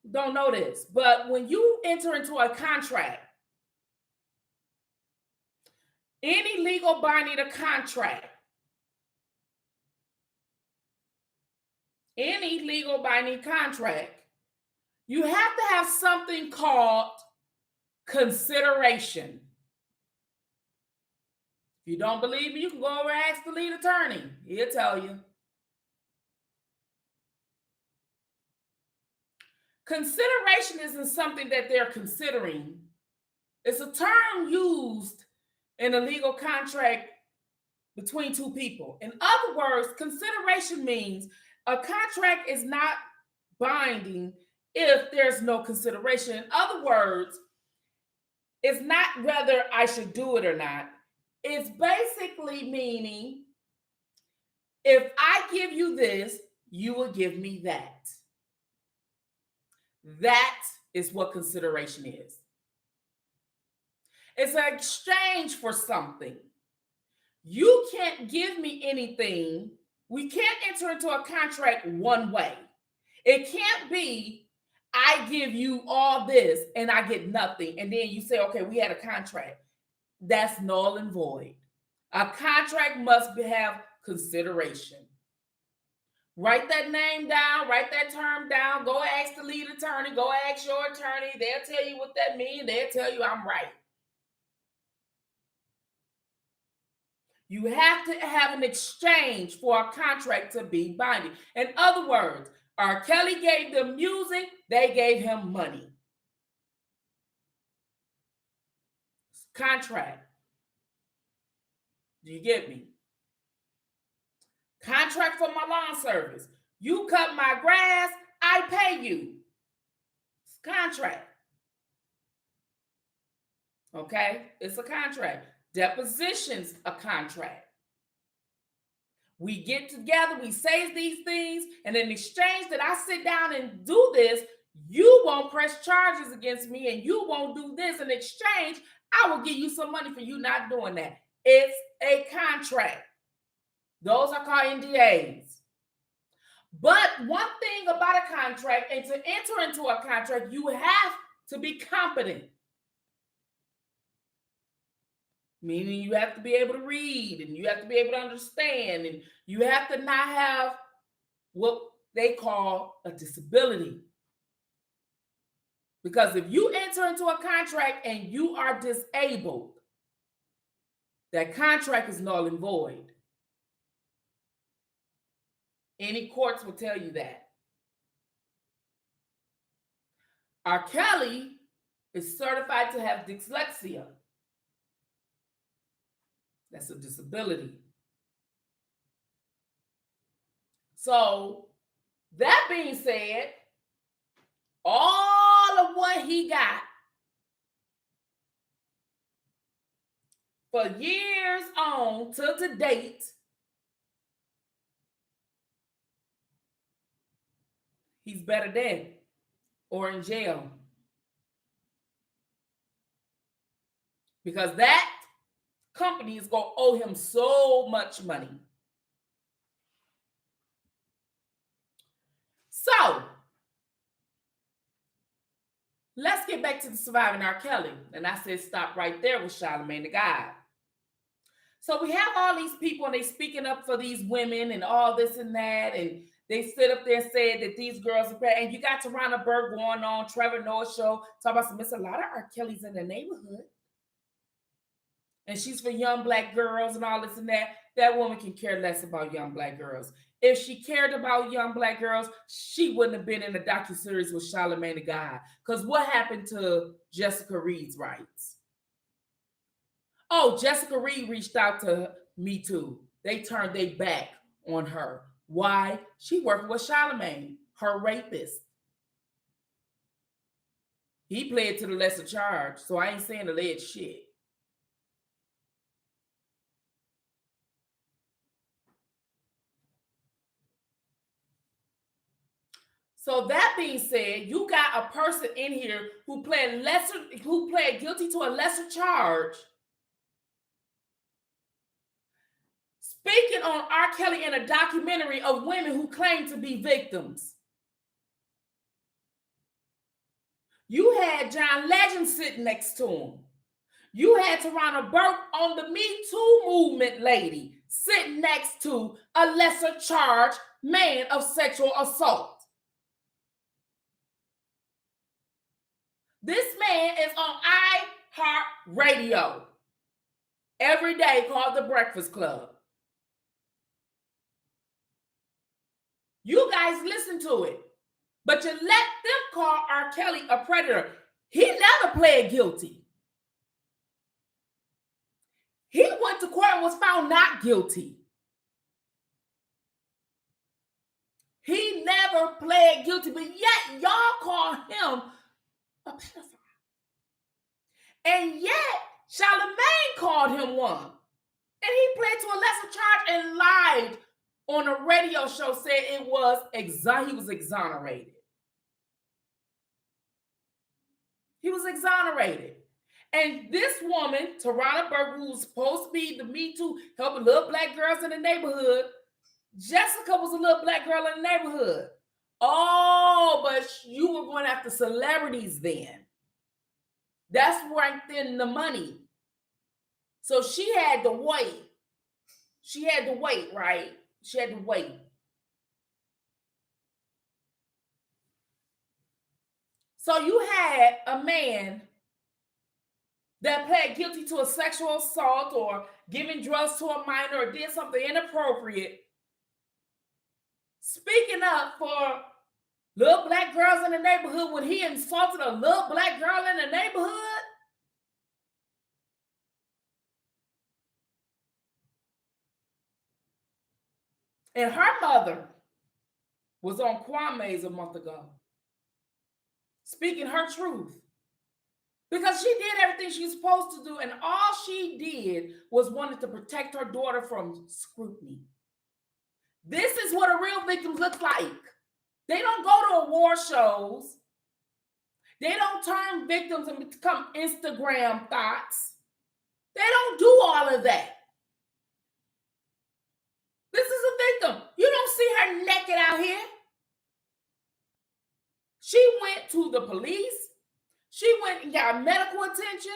who don't know this, but when you enter into a contract, any legal binding contract, you have to have something called consideration. If you don't believe me, you can go over and ask the lead attorney. He'll tell you. Consideration isn't something that they're considering. It's a term used in a legal contract between two people. In other words, consideration means a contract is not binding if there's no consideration. In other words, it's not whether I should do it or not. It's basically meaning if I give you this, you will give me that. That is what consideration is. It's an exchange for something. You can't give me anything. We can't enter into a contract one way. It can't be, I give you all this and I get nothing. And then you say, okay, we had a contract. That's null and void. A contract must have consideration. Write that name down, write that term down, go ask the lead attorney, go ask your attorney. They'll tell you what that means. They'll tell you I'm right. You have to have an exchange for a contract to be binding. In other words, R. Kelly gave them music, they gave him money. Contract. Do you get me? Contract for my lawn service. You cut my grass, I pay you. It's a contract. Okay? It's a contract. Depositions, a contract. We get together, we say these things, and in exchange that I sit down and do this, you won't press charges against me and you won't do this. In exchange, I will give you some money for you not doing that. It's a contract. Those are called NDAs. But one thing about a contract, and to enter into a contract, you have to be competent. Meaning you have to be able to read and you have to be able to understand and you have to not have what they call a disability. Because if you enter into a contract and you are disabled, that contract is null and void. Any courts will tell you that. R. Kelly is certified to have dyslexia. That's a disability. So, that being said, all of what he got for years on till to date, he's better dead or in jail. Because that company is going to owe him so much money. So, let's get back to the surviving R. Kelly. And I said, stop right there with Charlamagne the God. So we have all these people and they speaking up for these women and all this and that. And they stood up there and said that these girls are bad. And you got Tarana Burke going on, Trevor Noah show, talk about it's a lot of R. Kellys in the neighborhood. And she's for young black girls and all this and that. That woman can care less about young black girls. If she cared about young black girls, she wouldn't have been in a docuseries with Charlamagne the God. Because what happened to Jessica Reed's rights? Oh, Jessica Reed reached out to Me Too. They turned their back on her. Why? She worked with Charlamagne, her rapist. He pled to the lesser charge, so I ain't saying alleged shit. So that being said, you got a person in here who pled guilty to a lesser charge, speaking on R. Kelly in a documentary of women who claim to be victims. You had John Legend sitting next to him. You had Tarana Burke on the Me Too movement lady sitting next to a lesser charged man of sexual assault. This man is on iHeartRadio every day called The Breakfast Club. You guys listen to it, but you let them call R. Kelly a predator. He never pled guilty. He went to court and was found not guilty. He never pled guilty, but yet y'all call him a pedophile. And yet Charlamagne called him one. And he pled to a lesser charge and lied on a radio show, said it was he was exonerated. He was exonerated. And this woman, Tarana Burke, who's supposed to be the Me Too, helping little black girls in the neighborhood, Jessica was a little black girl in the neighborhood. Oh, but you were going after celebrities then. That's right in the money. So she had to wait. She had to wait, right? She had to wait. So you had a man that pled guilty to a sexual assault or giving drugs to a minor or did something inappropriate, speaking up for little black girls in the neighborhood when he insulted a little black girl in the neighborhood. And her mother was on Kwame's a month ago, speaking her truth. Because she did everything she was supposed to do, and all she did was wanted to protect her daughter from scrutiny. This is what a real victim looks like. They don't go to award shows. They don't turn victims and become Instagram thoughts. They don't do all of that. This is a victim. You don't see her naked out here. She went to the police. She went and got medical attention.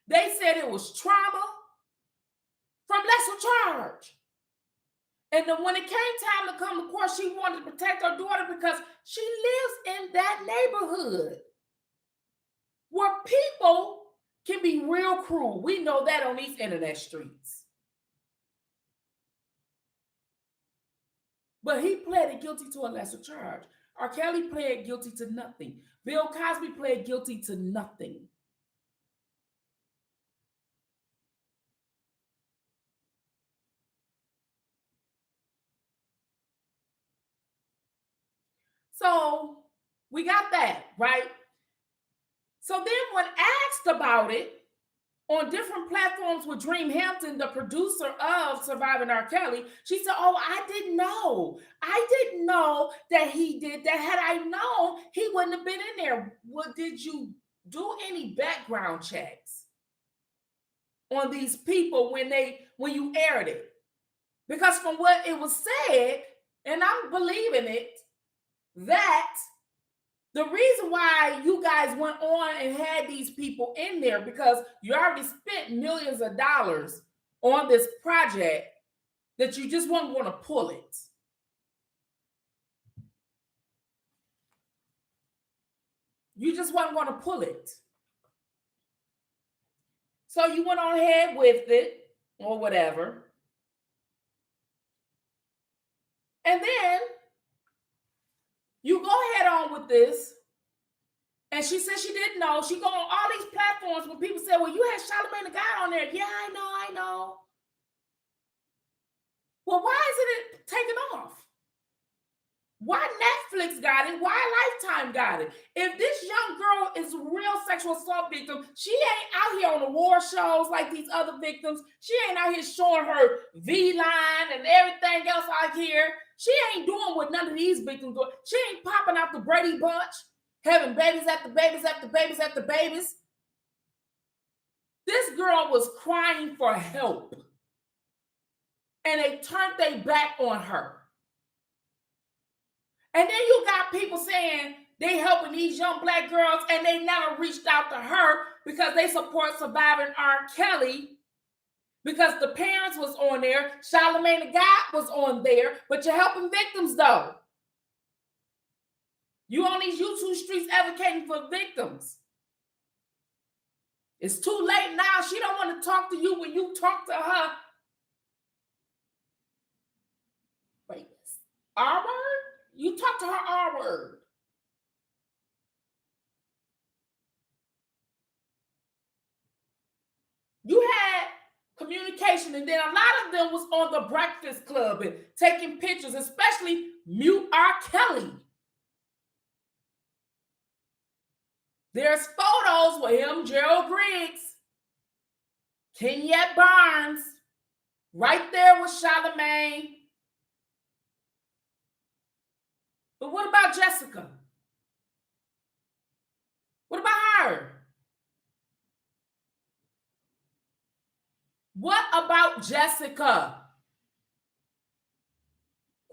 They said it was trauma from lesser charge. And then when it came time to come to court, she wanted to protect her daughter because she lives in that neighborhood where people can be real cruel. We know that on these internet streets. But he pleaded guilty to a lesser charge. R. Kelly pled guilty to nothing. Bill Cosby pled guilty to nothing. So we got that, right? So then when asked about it on different platforms with Dream Hampton, the producer of Surviving R. Kelly, she said, oh, I didn't know. I didn't know that he did that. Had I known, he wouldn't have been in there. Well, did you do any background checks on these people when you aired it? Because from what it was said, and I'm believing it, that The reason why you guys went on and had these people in there, because you already spent millions of dollars on this project, that you just weren't going to pull it. You just weren't going to pull it. So you went on ahead with it or whatever. And then you go ahead on with this. And she said she didn't know. She go on all these platforms when people say, well, you had Charlamagne the God on there. Yeah, I know. Well, why isn't it taken off? Why Netflix got it? Why Lifetime got it? If this young girl is a real sexual assault victim, she ain't out here on the war shows like these other victims. She ain't out here showing her V-line and everything else out here. She ain't doing what none of these victims do. She ain't popping out the Brady Bunch, having babies after babies after babies after babies. This girl was crying for help. And they turned their back on her. And then you got people saying they helping these young Black girls and they never reached out to her because they support surviving R. Kelly, because the parents was on there, Charlamagne the God was on there, but you're helping victims though. You on these YouTube streets advocating for victims. It's too late now. She don't want to talk to you when you talk to her. Wait, R word? You talk to her R word. You had communication, and then a lot of them was on the Breakfast Club and taking pictures, especially Mute R. Kelly. There's photos with him, Gerald Griggs, Kenyette Barnes, right there with Charlamagne. But what about Jessica? What about her? What about Jessica?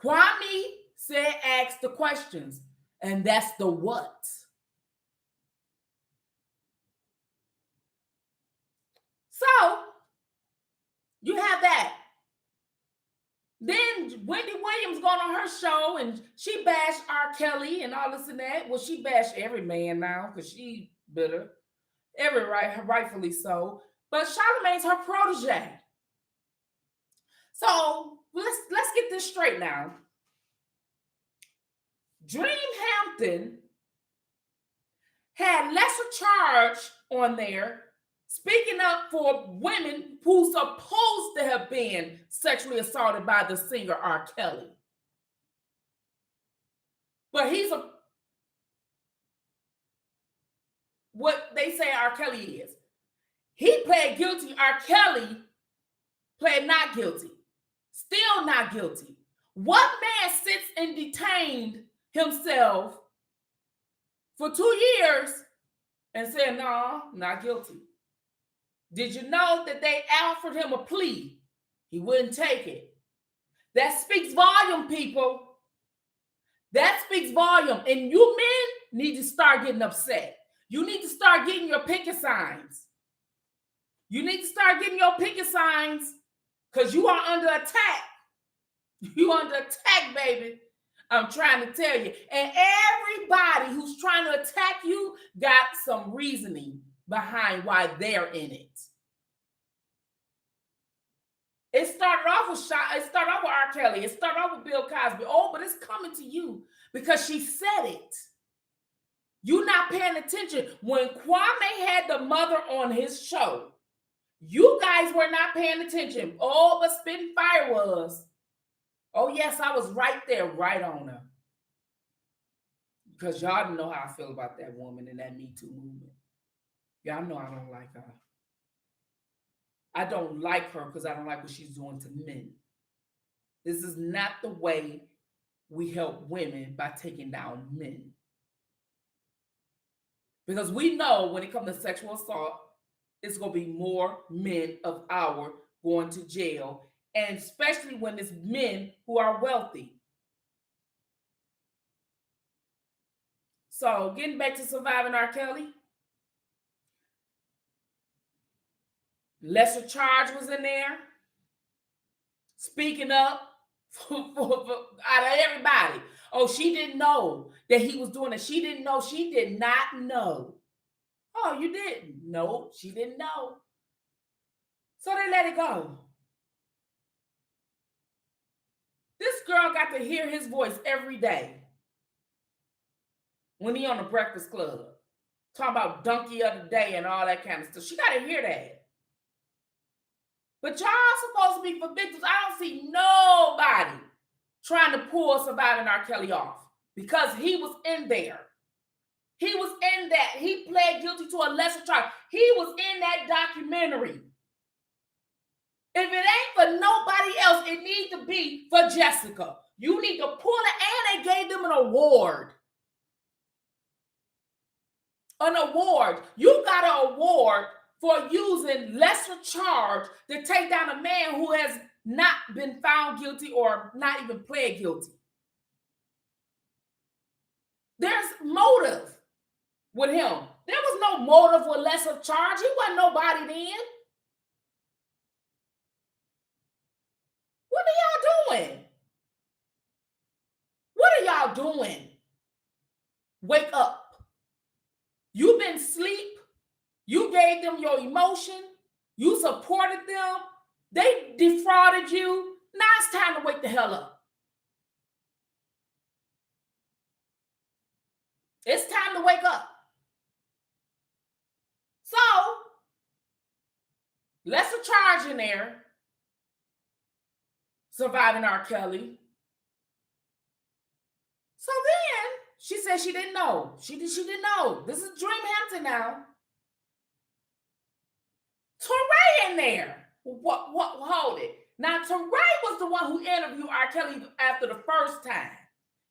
Kwame said ask the questions, and that's the what. So, you have that. Then Wendy Williams going on her show and she bashed R. Kelly and all this and that. Well, she bashed every man now because she bitter. Rightfully so. But Charlamagne's her protege. So let's get this straight now. Dream Hampton had lesser charge on there, speaking up for women who supposed to have been sexually assaulted by the singer R. Kelly. But what they say R. Kelly is. He pled guilty. R. Kelly pled not guilty. Still not guilty. What man sits and detained himself for 2 years and said, no, not guilty? Did you know that they offered him a plea? He wouldn't take it. That speaks volume, people. That speaks volume. And you men need to start getting upset. You need to start getting your picket signs. You need to start getting your picket signs because you are under attack. You under attack, baby. I'm trying to tell you. And everybody who's trying to attack you got some reasoning behind why they're in it. It started off with R. Kelly. It started off with Bill Cosby. Oh, but it's coming to you because she said it. You're not paying attention. When Kwame had the mother on his show, you guys were not paying attention. Oh, but SPITTINFIRE was. Oh, yes, I was right there, right on her. Because y'all don't know how I feel about that woman in that Me Too movement. Y'all know I don't like her. I don't like her because I don't like what she's doing to men. This is not the way we help women, by taking down men. Because we know when it comes to sexual assault, it's going to be more men of our going to jail, and especially when it's men who are wealthy. So getting back to surviving R. Kelly, lesser charge was in there. Speaking up out of everybody. Oh, she didn't know that he was doing it. She didn't know. She did not know. Oh, you didn't? No, she didn't know. So they let it go. This girl got to hear his voice every day when he on the Breakfast Club. Talking about donkey of the day and all that kind of stuff. She got to hear that. But y'all supposed to be for victims. I don't see nobody trying to pull surviving R. Kelly off because he was in there. He was in that. He pled guilty to a lesser charge. He was in that documentary. If it ain't for nobody else, it needs to be for Jessica. You need to pull it, and they gave them an award. An award. You got an award for using lesser charge to take down a man who has not been found guilty or not even pled guilty. There's motive with him. There was no motive with lesser charge. He wasn't nobody then. What are y'all doing? What are y'all doing? Wake up. You've been asleep. You gave them your emotion. You supported them. They defrauded you. Now it's time to wake the hell up. It's time to wake up. So, lesser charge in there. Surviving R. Kelly. So then she said she didn't know. She didn't know. This is Dream Hampton now. Teray in there. What? Hold it. Now, Teray was the one who interviewed R. Kelly after the first time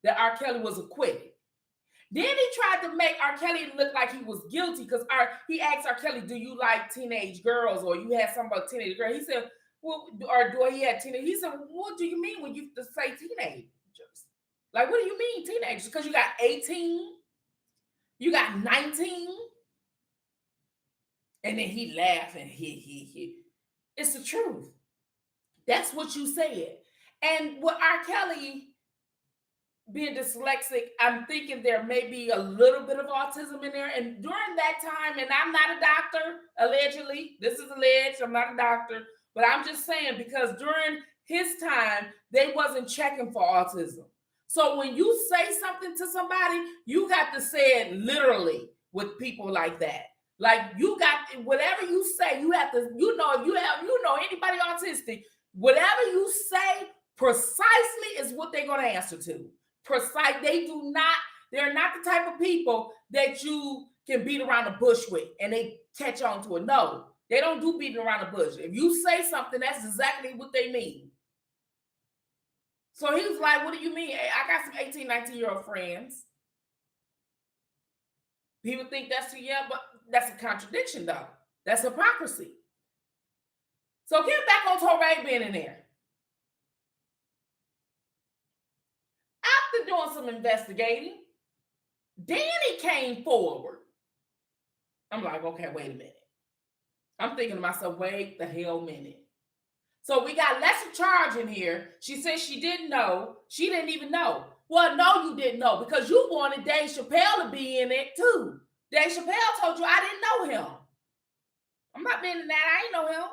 that R. Kelly was acquitted. Then he tried to make R. Kelly look like he was guilty because he asked R. Kelly, do you like teenage girls or you had something about teenage girls? He said, well, or do he have teenage? He said, what do you mean when you say teenagers? Like, what do you mean teenagers? Because you got 18, you got 19. And then he laughed and he. It's the truth. That's what you said. And with R. Kelly being dyslexic, I'm thinking there may be a little bit of autism in there. And during that time, and I'm not a doctor, allegedly, this is alleged, I'm not a doctor, but I'm just saying because during his time, they wasn't checking for autism. So when you say something to somebody, you got to say it literally with people like that. Like you got whatever you say, you have to, if you know anybody autistic, whatever you say precisely is what they're going to answer to. Precise. They're not the type of people that you can beat around the bush with and they catch on to it. No, they don't do beating around the bush. If you say something, that's exactly what they mean. So he was like, what do you mean? Hey, I got some 18, 19-year-old friends. People think that's, yeah, but that's a contradiction, though. That's hypocrisy. So get back on Teray being in there. After doing some investigating, Danny came forward. I'm like, okay, wait a minute. I'm thinking to myself, wait the hell minute. So we got lesser charge in here. She said she didn't know. She didn't even know. Well, no, you didn't know because you wanted Dave Chappelle to be in it too. Dave Chappelle told you I didn't know him. I'm not being in that. I ain't know him.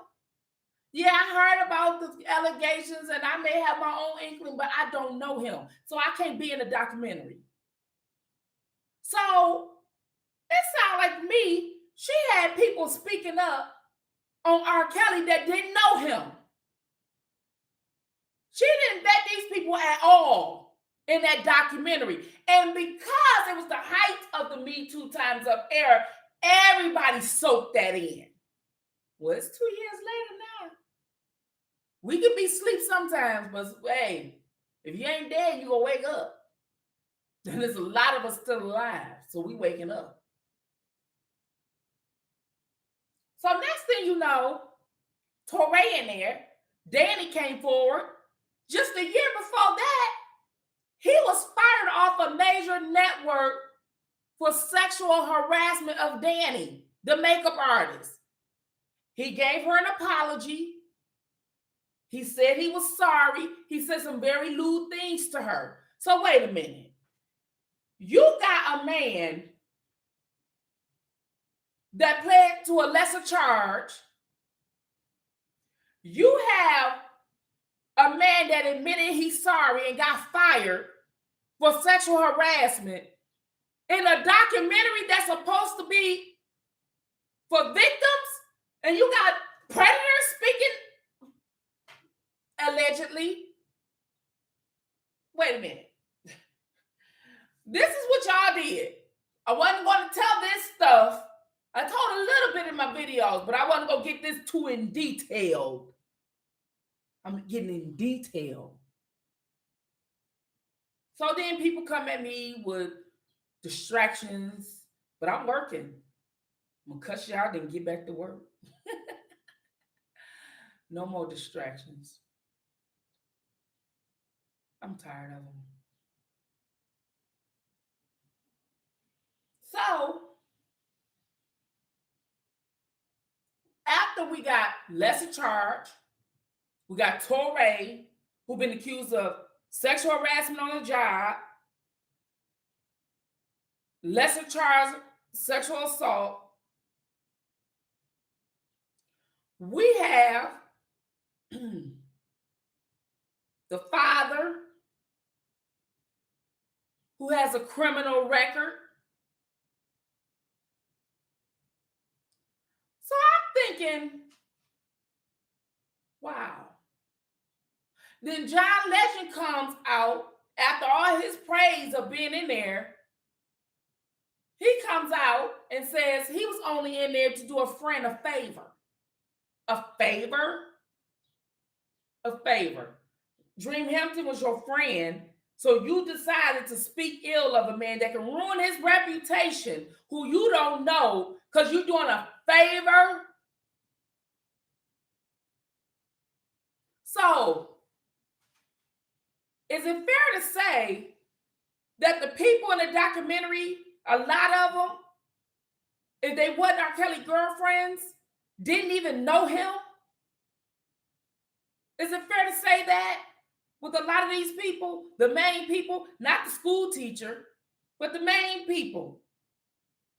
Yeah, I heard about the allegations and I may have my own inkling, but I don't know him. So I can't be in the documentary. So it sounded like me. She had people speaking up on R. Kelly that didn't know him. She didn't vet these people at all in that documentary. And because it was the height of the Me Too Times Up era, everybody soaked that in. Well, it's 2 years later now. We can be asleep sometimes, but hey, if you ain't dead, you're going to wake up. And there's a lot of us still alive, so we waking up. So next thing you know, Teray in there, Danny came forward. Just a year before that, he was fired off a major network for sexual harassment of Danny, the makeup artist. He gave her an apology. He said he was sorry. He said some very lewd things to her. So wait a minute. You got a man that pled to a lesser charge. You have a man that admitted he's sorry and got fired for sexual harassment in a documentary that's supposed to be for victims, and you got predators speaking allegedly. Wait a minute. This is what y'all did. I wasn't going to tell this stuff. I told a little bit in my videos, but I wasn't going to get this too in detail. I'm getting in detail. So then people come at me with distractions, but I'm working. I'm going to cuss you out and get back to work. No more distractions. I'm tired of them. So, after we got lesser charge, we got Torrey, who's been accused of sexual harassment on the job, lesser charge, sexual assault. We have the father who has a criminal record. So I'm thinking, wow. Then John Legend comes out after all his praise of being in there. He comes out and says he was only in there to do a friend a favor. A favor? A favor. Dream Hampton was your friend, so you decided to speak ill of a man that can ruin his reputation, who you don't know, because you're doing a favor. So, is it fair to say that the people in the documentary, a lot of them, if they wasn't R. Kelly girlfriends, didn't even know him? Is it fair to say that with a lot of these people, the main people, not the school teacher, but the main people?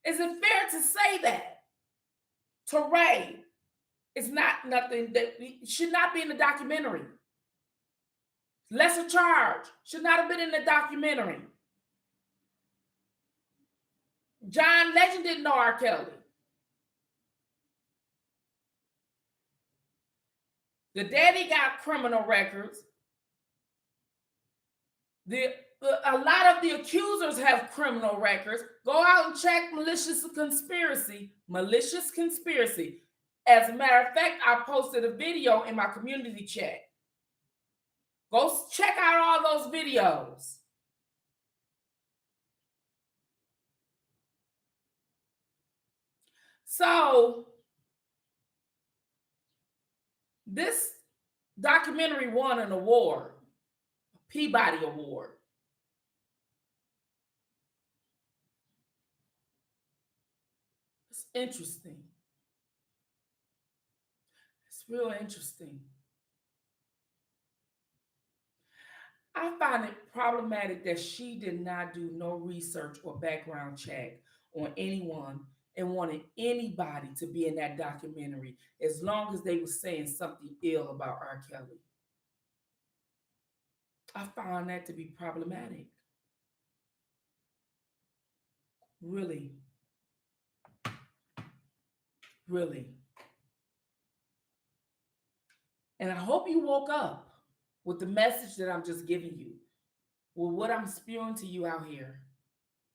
Is it fair to say that Torrey is not nothing that should not be in the documentary? Lesser charge should not have been in the documentary. John Legend didn't know R. Kelly. The daddy got criminal records. A lot of the accusers have criminal records. Go out and check malicious conspiracy. Malicious conspiracy. As a matter of fact, I posted a video in my community chat. Go check out all those videos. So, this documentary won an award, a Peabody Award. It's interesting. It's real interesting. I find it problematic that she did not do no research or background check on anyone and wanted anybody to be in that documentary as long as they were saying something ill about R. Kelly. I found that to be problematic. Really. Really. And I hope you woke up with the message that I'm just giving you, with what I'm spewing to you out here,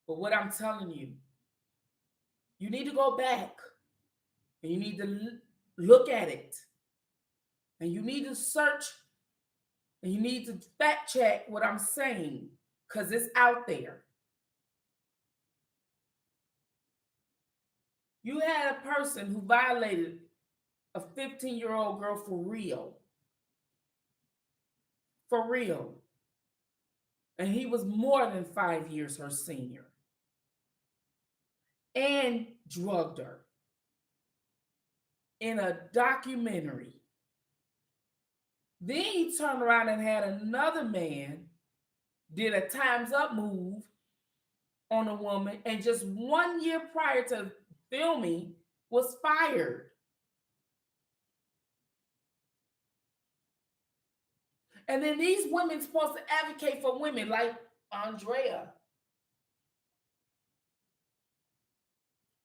with what I'm telling you. You need to go back and you need to look at it. And you need to search and you need to fact check what I'm saying because it's out there. You had a person who violated a 15-year-old girl for real. For real. And he was more than 5 years her senior. and drugged her in a documentary. Then he turned around and had another man did a time's up move on a woman, and just 1 year prior to filming was fired. And then these women supposed to advocate for women like Andrea,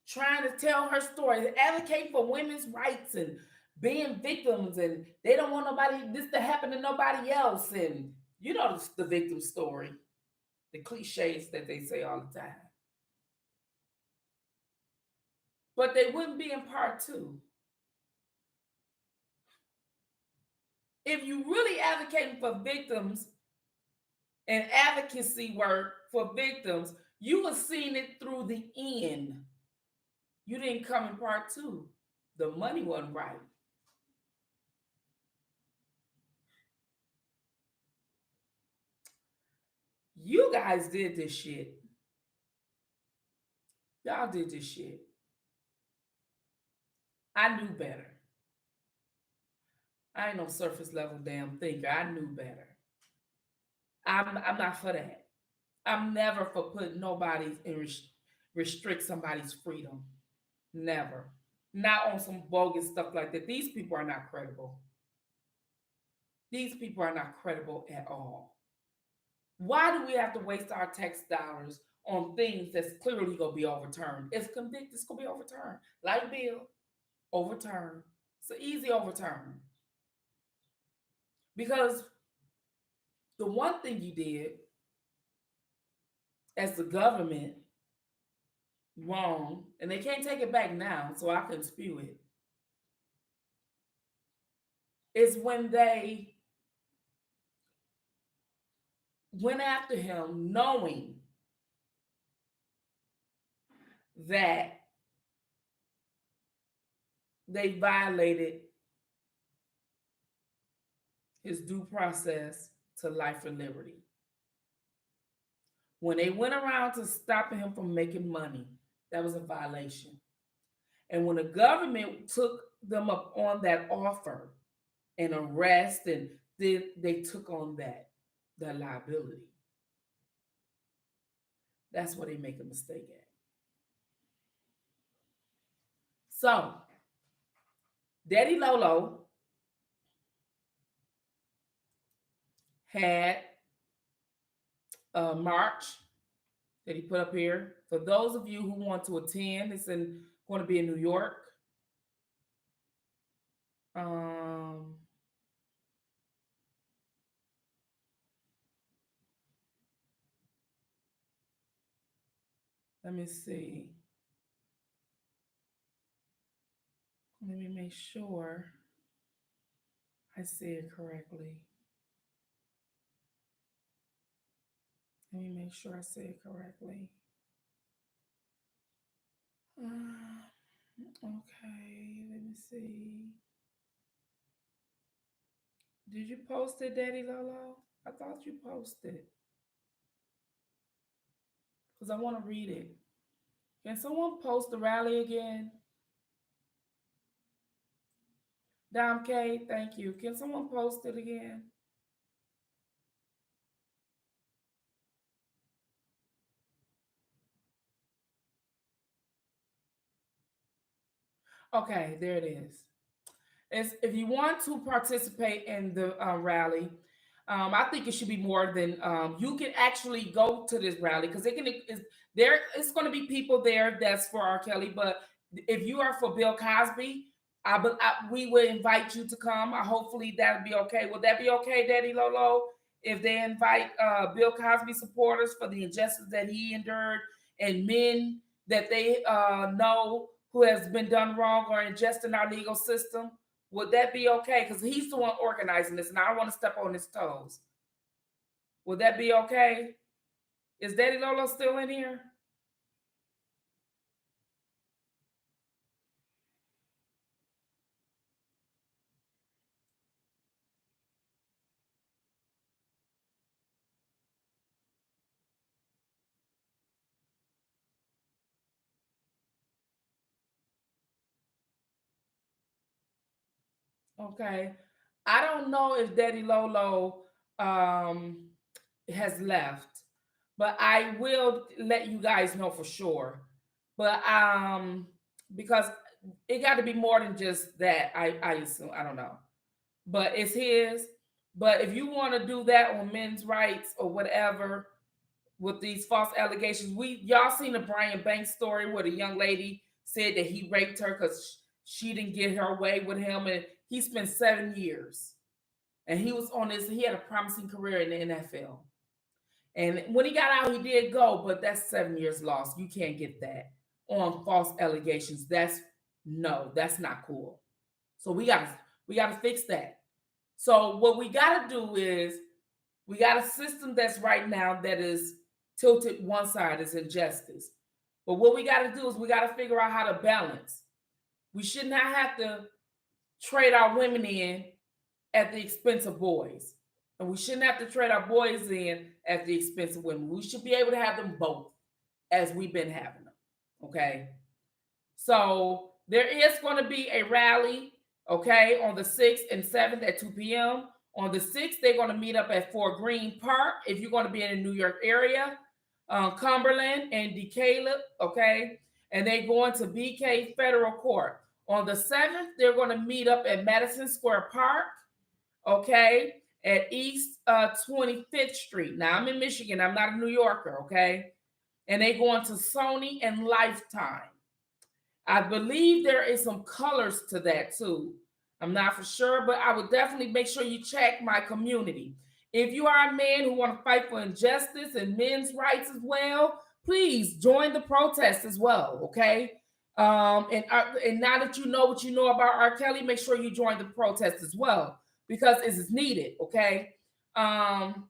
trying to tell her story, advocate for women's rights and being victims, and they don't want nobody this to happen to nobody else. And you know the victim story, the cliches that they say all the time. But they wouldn't be in part two. If you really advocating for victims and advocacy work for victims, you have seen it through the end. You didn't come in part two. The money wasn't right. You guys did this shit. Y'all did this shit. I knew better. I ain't no surface level damn thinker. I knew better. I'm not for that. I'm never for putting nobody's in restrict somebody's freedom. Never. Not on some bogus stuff like that. These people are not credible. These people are not credible at all. Why do we have to waste our tax dollars on things that's clearly gonna be overturned? It's convicted, it's gonna be overturned. Light bill, overturned. It's an easy overturn. Because the one thing you did as the government wrong, and they can't take it back now, so I can spew it, is when they went after him knowing that they violated his due process to life and liberty. When they went around to stopping him from making money, that was a violation. And when the government took them up on that offer and arrest, and they took on that liability. That's where they make a mistake at. So, Daddy Lolo had a march that he put up here. For those of you who want to attend, it's going to be in New York. Let me see. Let me make sure I say it correctly. Let me make sure I say it correctly. Okay, let me see. Did you post it, Daddy Lolo? I thought you posted. Because I want to read it. Can someone post the rally again? Dom K, thank you. Can someone post it again? Okay, there it is. If you want to participate in the rally, I think it should be more than you can actually go to this rally, because there is going to be people there that's for R. Kelly, but if you are for Bill Cosby, we would invite you to come. Hopefully that'll be okay. Would that be okay, Daddy Lolo? If they invite Bill Cosby supporters for the injustice that he endured, and men that they know who has been done wrong or unjust in our legal system, would that be okay? Because he's the one organizing this, and I don't want to step on his toes. Would that be okay? Is Daddy Lolo still in here? Okay. I don't know if Daddy Lolo um has left, but I will let you guys know for sure. But because it got to be more than just that. I assume, I don't know, but it's his. But if you want to do that on men's rights or whatever with these false allegations, we y'all seen the Brian Banks story where the young lady said that he raped her because she didn't get her way with him, and he spent 7 years, and he was on this. He had a promising career in the NFL. And when he got out, he did go, but that's 7 years lost. You can't get that on false allegations. That's no, that's not cool. So we gotta fix that. So what we gotta do is we got a system that's right now that is tilted one side, is injustice. But what we gotta do is we gotta figure out how to balance. We should not have to trade our women in at the expense of boys. And we shouldn't have to trade our boys in at the expense of women. We should be able to have them both as we've been having them. Okay. So there is going to be a rally, okay, on the 6th and 7th at 2 p.m. On the 6th, they're going to meet up at Fort Greene Park if you're going to be in the New York area, Cumberland and DeKalb, okay? And they're going to BK Federal Court. On the 7th, they're going to meet up at Madison Square Park, okay, at East 25th Street. Now, I'm in Michigan. I'm not a New Yorker, okay? And they're going to Sony and Lifetime. I believe there is some colors to that too. I'm not for sure, but I would definitely make sure you check my community. If you are a man who want to fight for injustice and men's rights as well, please join the protest as well. Okay. And now that you know what you know about R. Kelly, make sure you join the protest as well because it is needed. Okay. Um,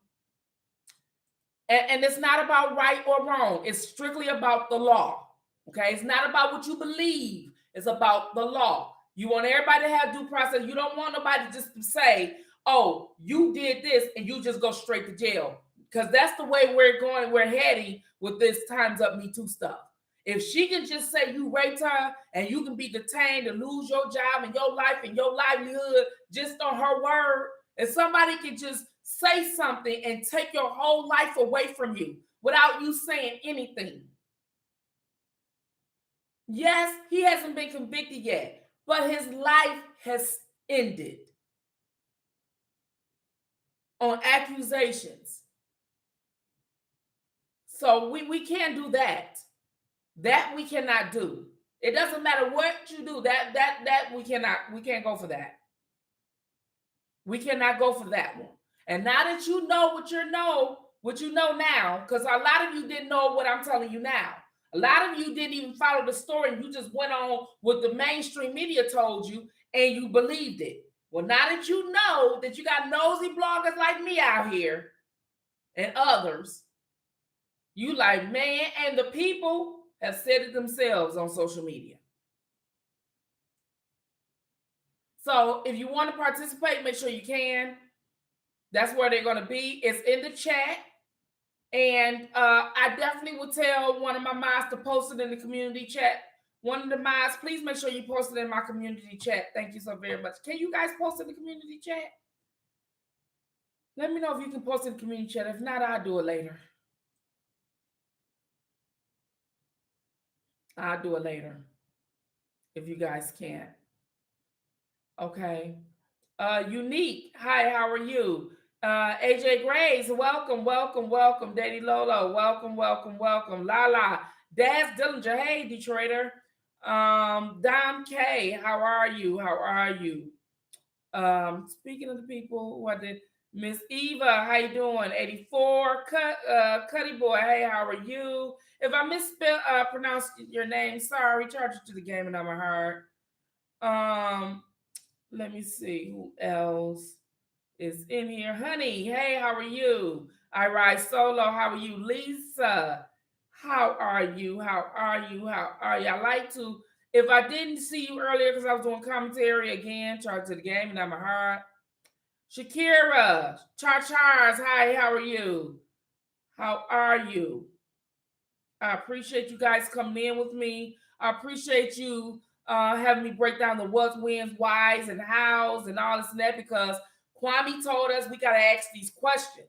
and it's not about right or wrong. It's strictly about the law. Okay, it's not about what you believe. It's about the law. You want everybody to have due process. You don't want nobody just to say, "Oh, you did this," and you just go straight to jail. Because that's the way we're going. We're heading with this Time's Up Me Too stuff. If she can just say you raped her and you can be detained and lose your job and your life and your livelihood just on her word, and somebody can just say something and take your whole life away from you without you saying anything. Yes, he hasn't been convicted yet, but his life has ended on accusations. So we can't do that. That we cannot do. It doesn't matter what you do. That we can't go for that. We cannot go for that one. And now that you know what you know now, because a lot of you didn't know what I'm telling you now. A lot of you didn't even follow the story. You just went on what the mainstream media told you and you believed it. Well, now that you know that you got nosy bloggers like me out here and others, you like, man, and the people have said it themselves on social media. So if you want to participate, make sure you can. That's where they're going to be. It's in the chat. And I definitely will tell one of my mods to post it in the community chat. One of the mods, please make sure you post it in my community chat. Thank you so very much. Can you guys post it in the community chat? Let me know if you can post it in the community chat. If not, I'll do it later. I'll do it later. If you guys can't. Okay. Unique. Hi, how are you? AJ Graves, welcome, welcome, welcome. Daddy Lolo, welcome, welcome, welcome. Lala, Daz Dillinger, hey, Detroiter. Dom K, how are you? How are you? Speaking of the people who I did, Miss Eva, how you doing? 84, Cuddy Boy, hey, how are you? If I mispronounced your name, sorry, charge it to the game and I'm a heart. Let me see who else is in here. Honey, hey, how are you? I ride solo. How are you? Lisa, how are you? How are you? How are you? I like to, if I didn't see you earlier because I was doing commentary again, charge to the game and I'm a heart. Shakira, Charles, hi, how are you? How are you? I appreciate you guys coming in with me. I appreciate you having me break down the what's, when's, why's, and how's, and all this and that, because Kwame told us we got to ask these questions.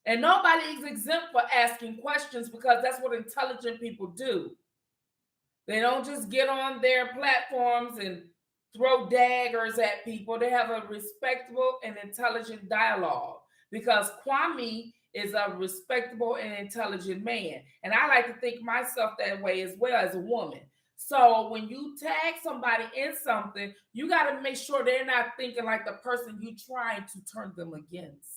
And nobody is exempt for asking questions, because that's what intelligent people do. They don't just get on their platforms and throw daggers at people. They have a respectable and intelligent dialogue, because Kwame is a respectable and intelligent man. And I like to think myself that way as well, as a woman. So when you tag somebody in something, you got to make sure they're not thinking like the person you trying to turn them against.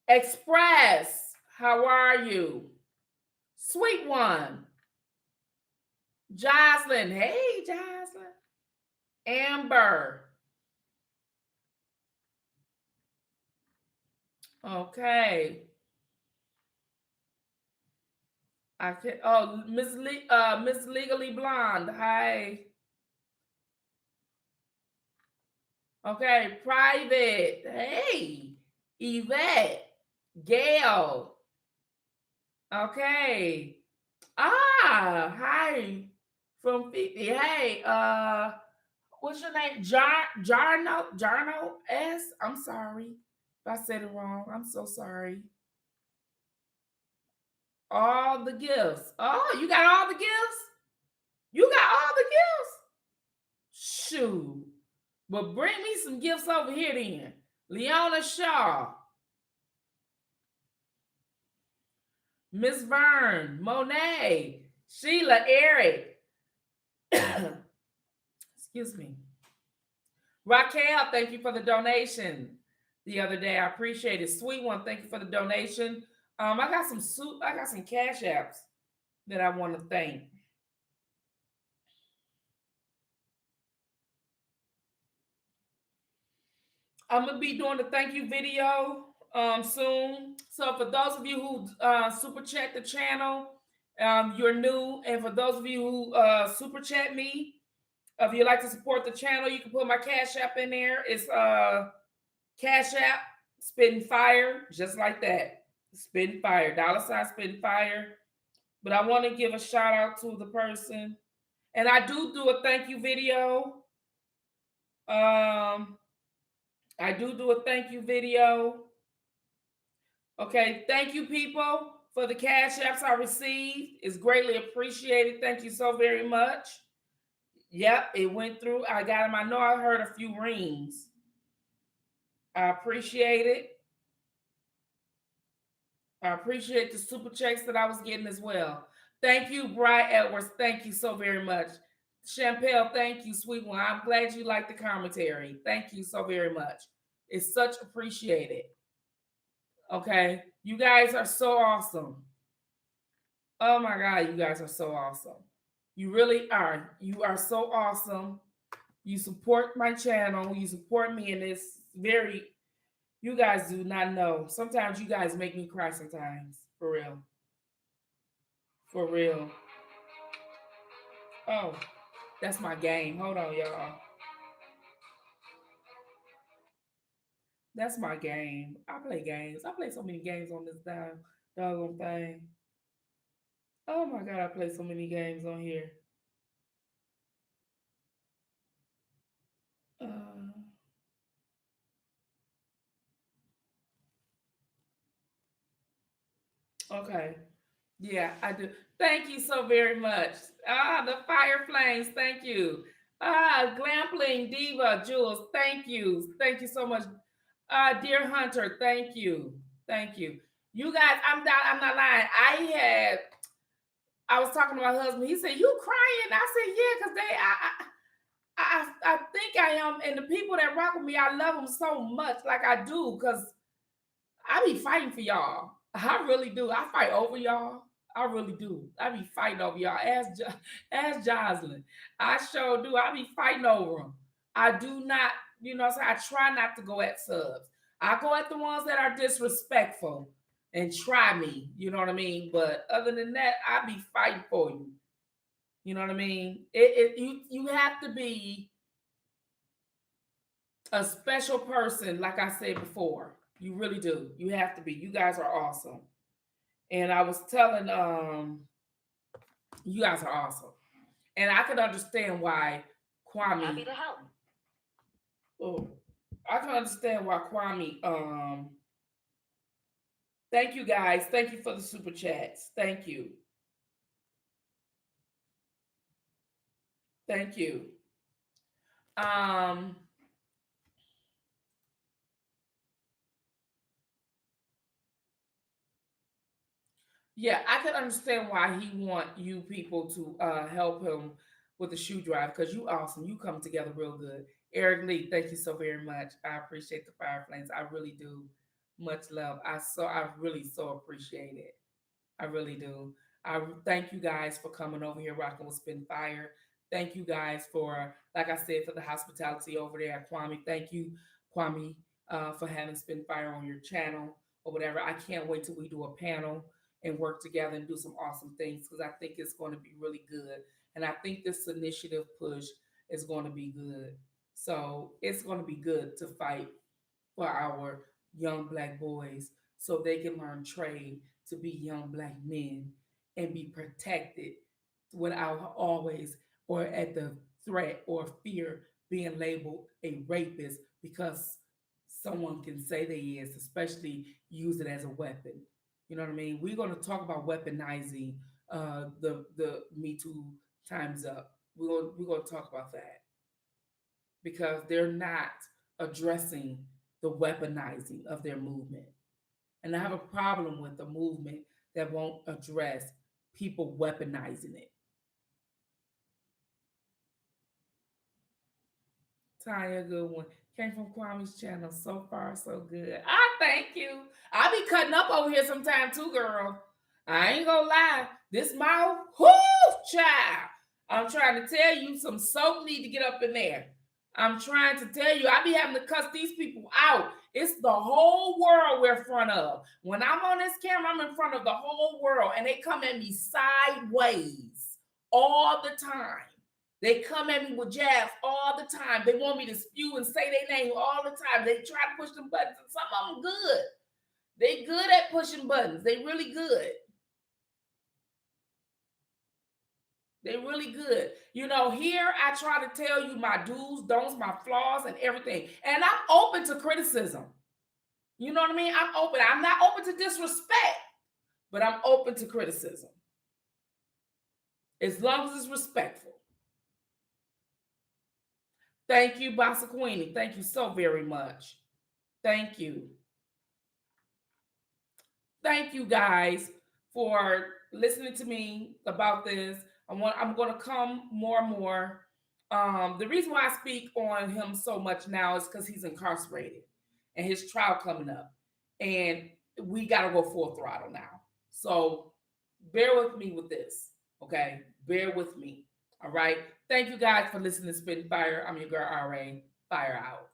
Express, how are you? Sweet one. Jocelyn, hey Jocelyn. Amber. Okay. I can. Oh, Miss Legally Blonde. Hi. Okay. Private. Hey. Yvette. Gail. Okay. Hi. From 50. Hey. What's your name? Jarno S. I'm sorry if I said it wrong. I'm so sorry. All the gifts. Oh, you got all the gifts? You got all the gifts? Shoot. Well, bring me some gifts over here then. Leona Shaw. Miss Vern. Monet. Sheila. Eric. Excuse me. Raquel, thank you for the donation the other day. I appreciate it. Sweet one, thank you for the donation. I got some cash apps that I want to thank. I'm gonna be doing the thank you video soon. So for those of you who super chat the channel, you're new, and for those of you who super chat me, if you'd like to support the channel, you can put my cash app in there. It's cash app Spitting Fire, just like that. Spitting Fire, $ Spitting Fire. But I want to give a shout out to the person, and I do a thank you video. I do a thank you video. Okay, thank you, people, for the cash apps I received. It's greatly appreciated. Thank you so very much. Yep, it went through. I got them. I know I heard a few rings. I appreciate it. I appreciate the super checks that I was getting as well. Thank you, Brian Edwards. Thank you so very much. Champel, thank you, sweet one. I'm glad you like the commentary. Thank you so very much. It's such appreciated. Okay. You guys are so awesome. Oh my God, you guys are so awesome. You really are. You are so awesome. You support my channel. You support me, and it's very, you guys do not know. Sometimes you guys make me cry sometimes. For real. For real. Oh, that's my game. Hold on, y'all. That's my game. I play games. I play so many games on this doggone thing. Oh my God, I play so many games on here. Uh, okay. Yeah, I do. Thank you so very much. The fire flames. Thank you. Glampling Diva Jules. Thank you. Thank you so much. Dear Hunter. Thank you. Thank you. You guys, I'm not lying. I was talking to my husband. He said, "You crying?" I said, "Yeah, because I think I am, and the people that rock with me, I love them so much, like I do, because I be fighting for y'all. I really do. I fight over y'all. I really do. I be fighting over y'all. Ask Jocelyn. I sure do. I be fighting over them. I do not, so I try not to go at subs. I go at the ones that are disrespectful and try me. You know what I mean? But other than that, I be fighting for you. You know what I mean? You have to be a special person, like I said before. You really do. You have to be. You guys are awesome. And I was telling You guys are awesome. And I can understand why Kwame. Happy to help. Oh, I can understand why Kwame. Thank you guys. Thank you for the super chats. Thank you. Thank you. Um, yeah, I can understand why he want you people to help him with the shoe drive because you awesome. You come together real good. Eric Lee, thank you so very much. I appreciate the fire flames. I really do. Much love. I really so appreciate it. I really do. I thank you guys for coming over here, rocking with Spin Fire. Thank you guys for, like I said, for the hospitality over there at Kwame. Thank you, Kwame, for having Spin Fire on your channel or whatever. I can't wait till we do a panel and work together and do some awesome things because I think it's going to be really good. And I think this initiative push is going to be good. So it's going to be good to fight for our young black boys so they can learn trade to be young black men and be protected without always or at the threat or fear being labeled a rapist because someone can say they is, especially use it as a weapon. You know what I mean? We're going to talk about weaponizing the Me Too times up. We're going to talk about that because they're not addressing the weaponizing of their movement. And I have a problem with a movement that won't address people weaponizing it. Tanya, good one. Came from Kwame's channel. So far, so good. Thank you. I be cutting up over here sometime too, girl. I ain't gonna lie. This mouth, whoo, child. I'm trying to tell you, some soap need to get up in there. I'm trying to tell you, I be having to cuss these people out. It's the whole world we're in front of. When I'm on this camera, I'm in front of the whole world, and they come at me sideways all the time. They come at me with jabs all the time. They want me to spew and say their name all the time. They try to push them buttons, and some of them good. They good at pushing buttons. They really good. They really good. You know, here I try to tell you my do's, don'ts, my flaws, and everything. And I'm open to criticism. You know what I mean? I'm open. I'm not open to disrespect, but I'm open to criticism. As long as it's respectful. Thank you, Bossa Queenie. Thank you so very much. Thank you. Thank you guys for listening to me about this. I'm going to come more and more. The reason why I speak on him so much now is because he's incarcerated and his trial coming up, and we got to go full throttle now. So bear with me with this, okay? Bear with me. All right. Thank you guys for listening to Spitting Fire. I'm your girl RA. Fire out.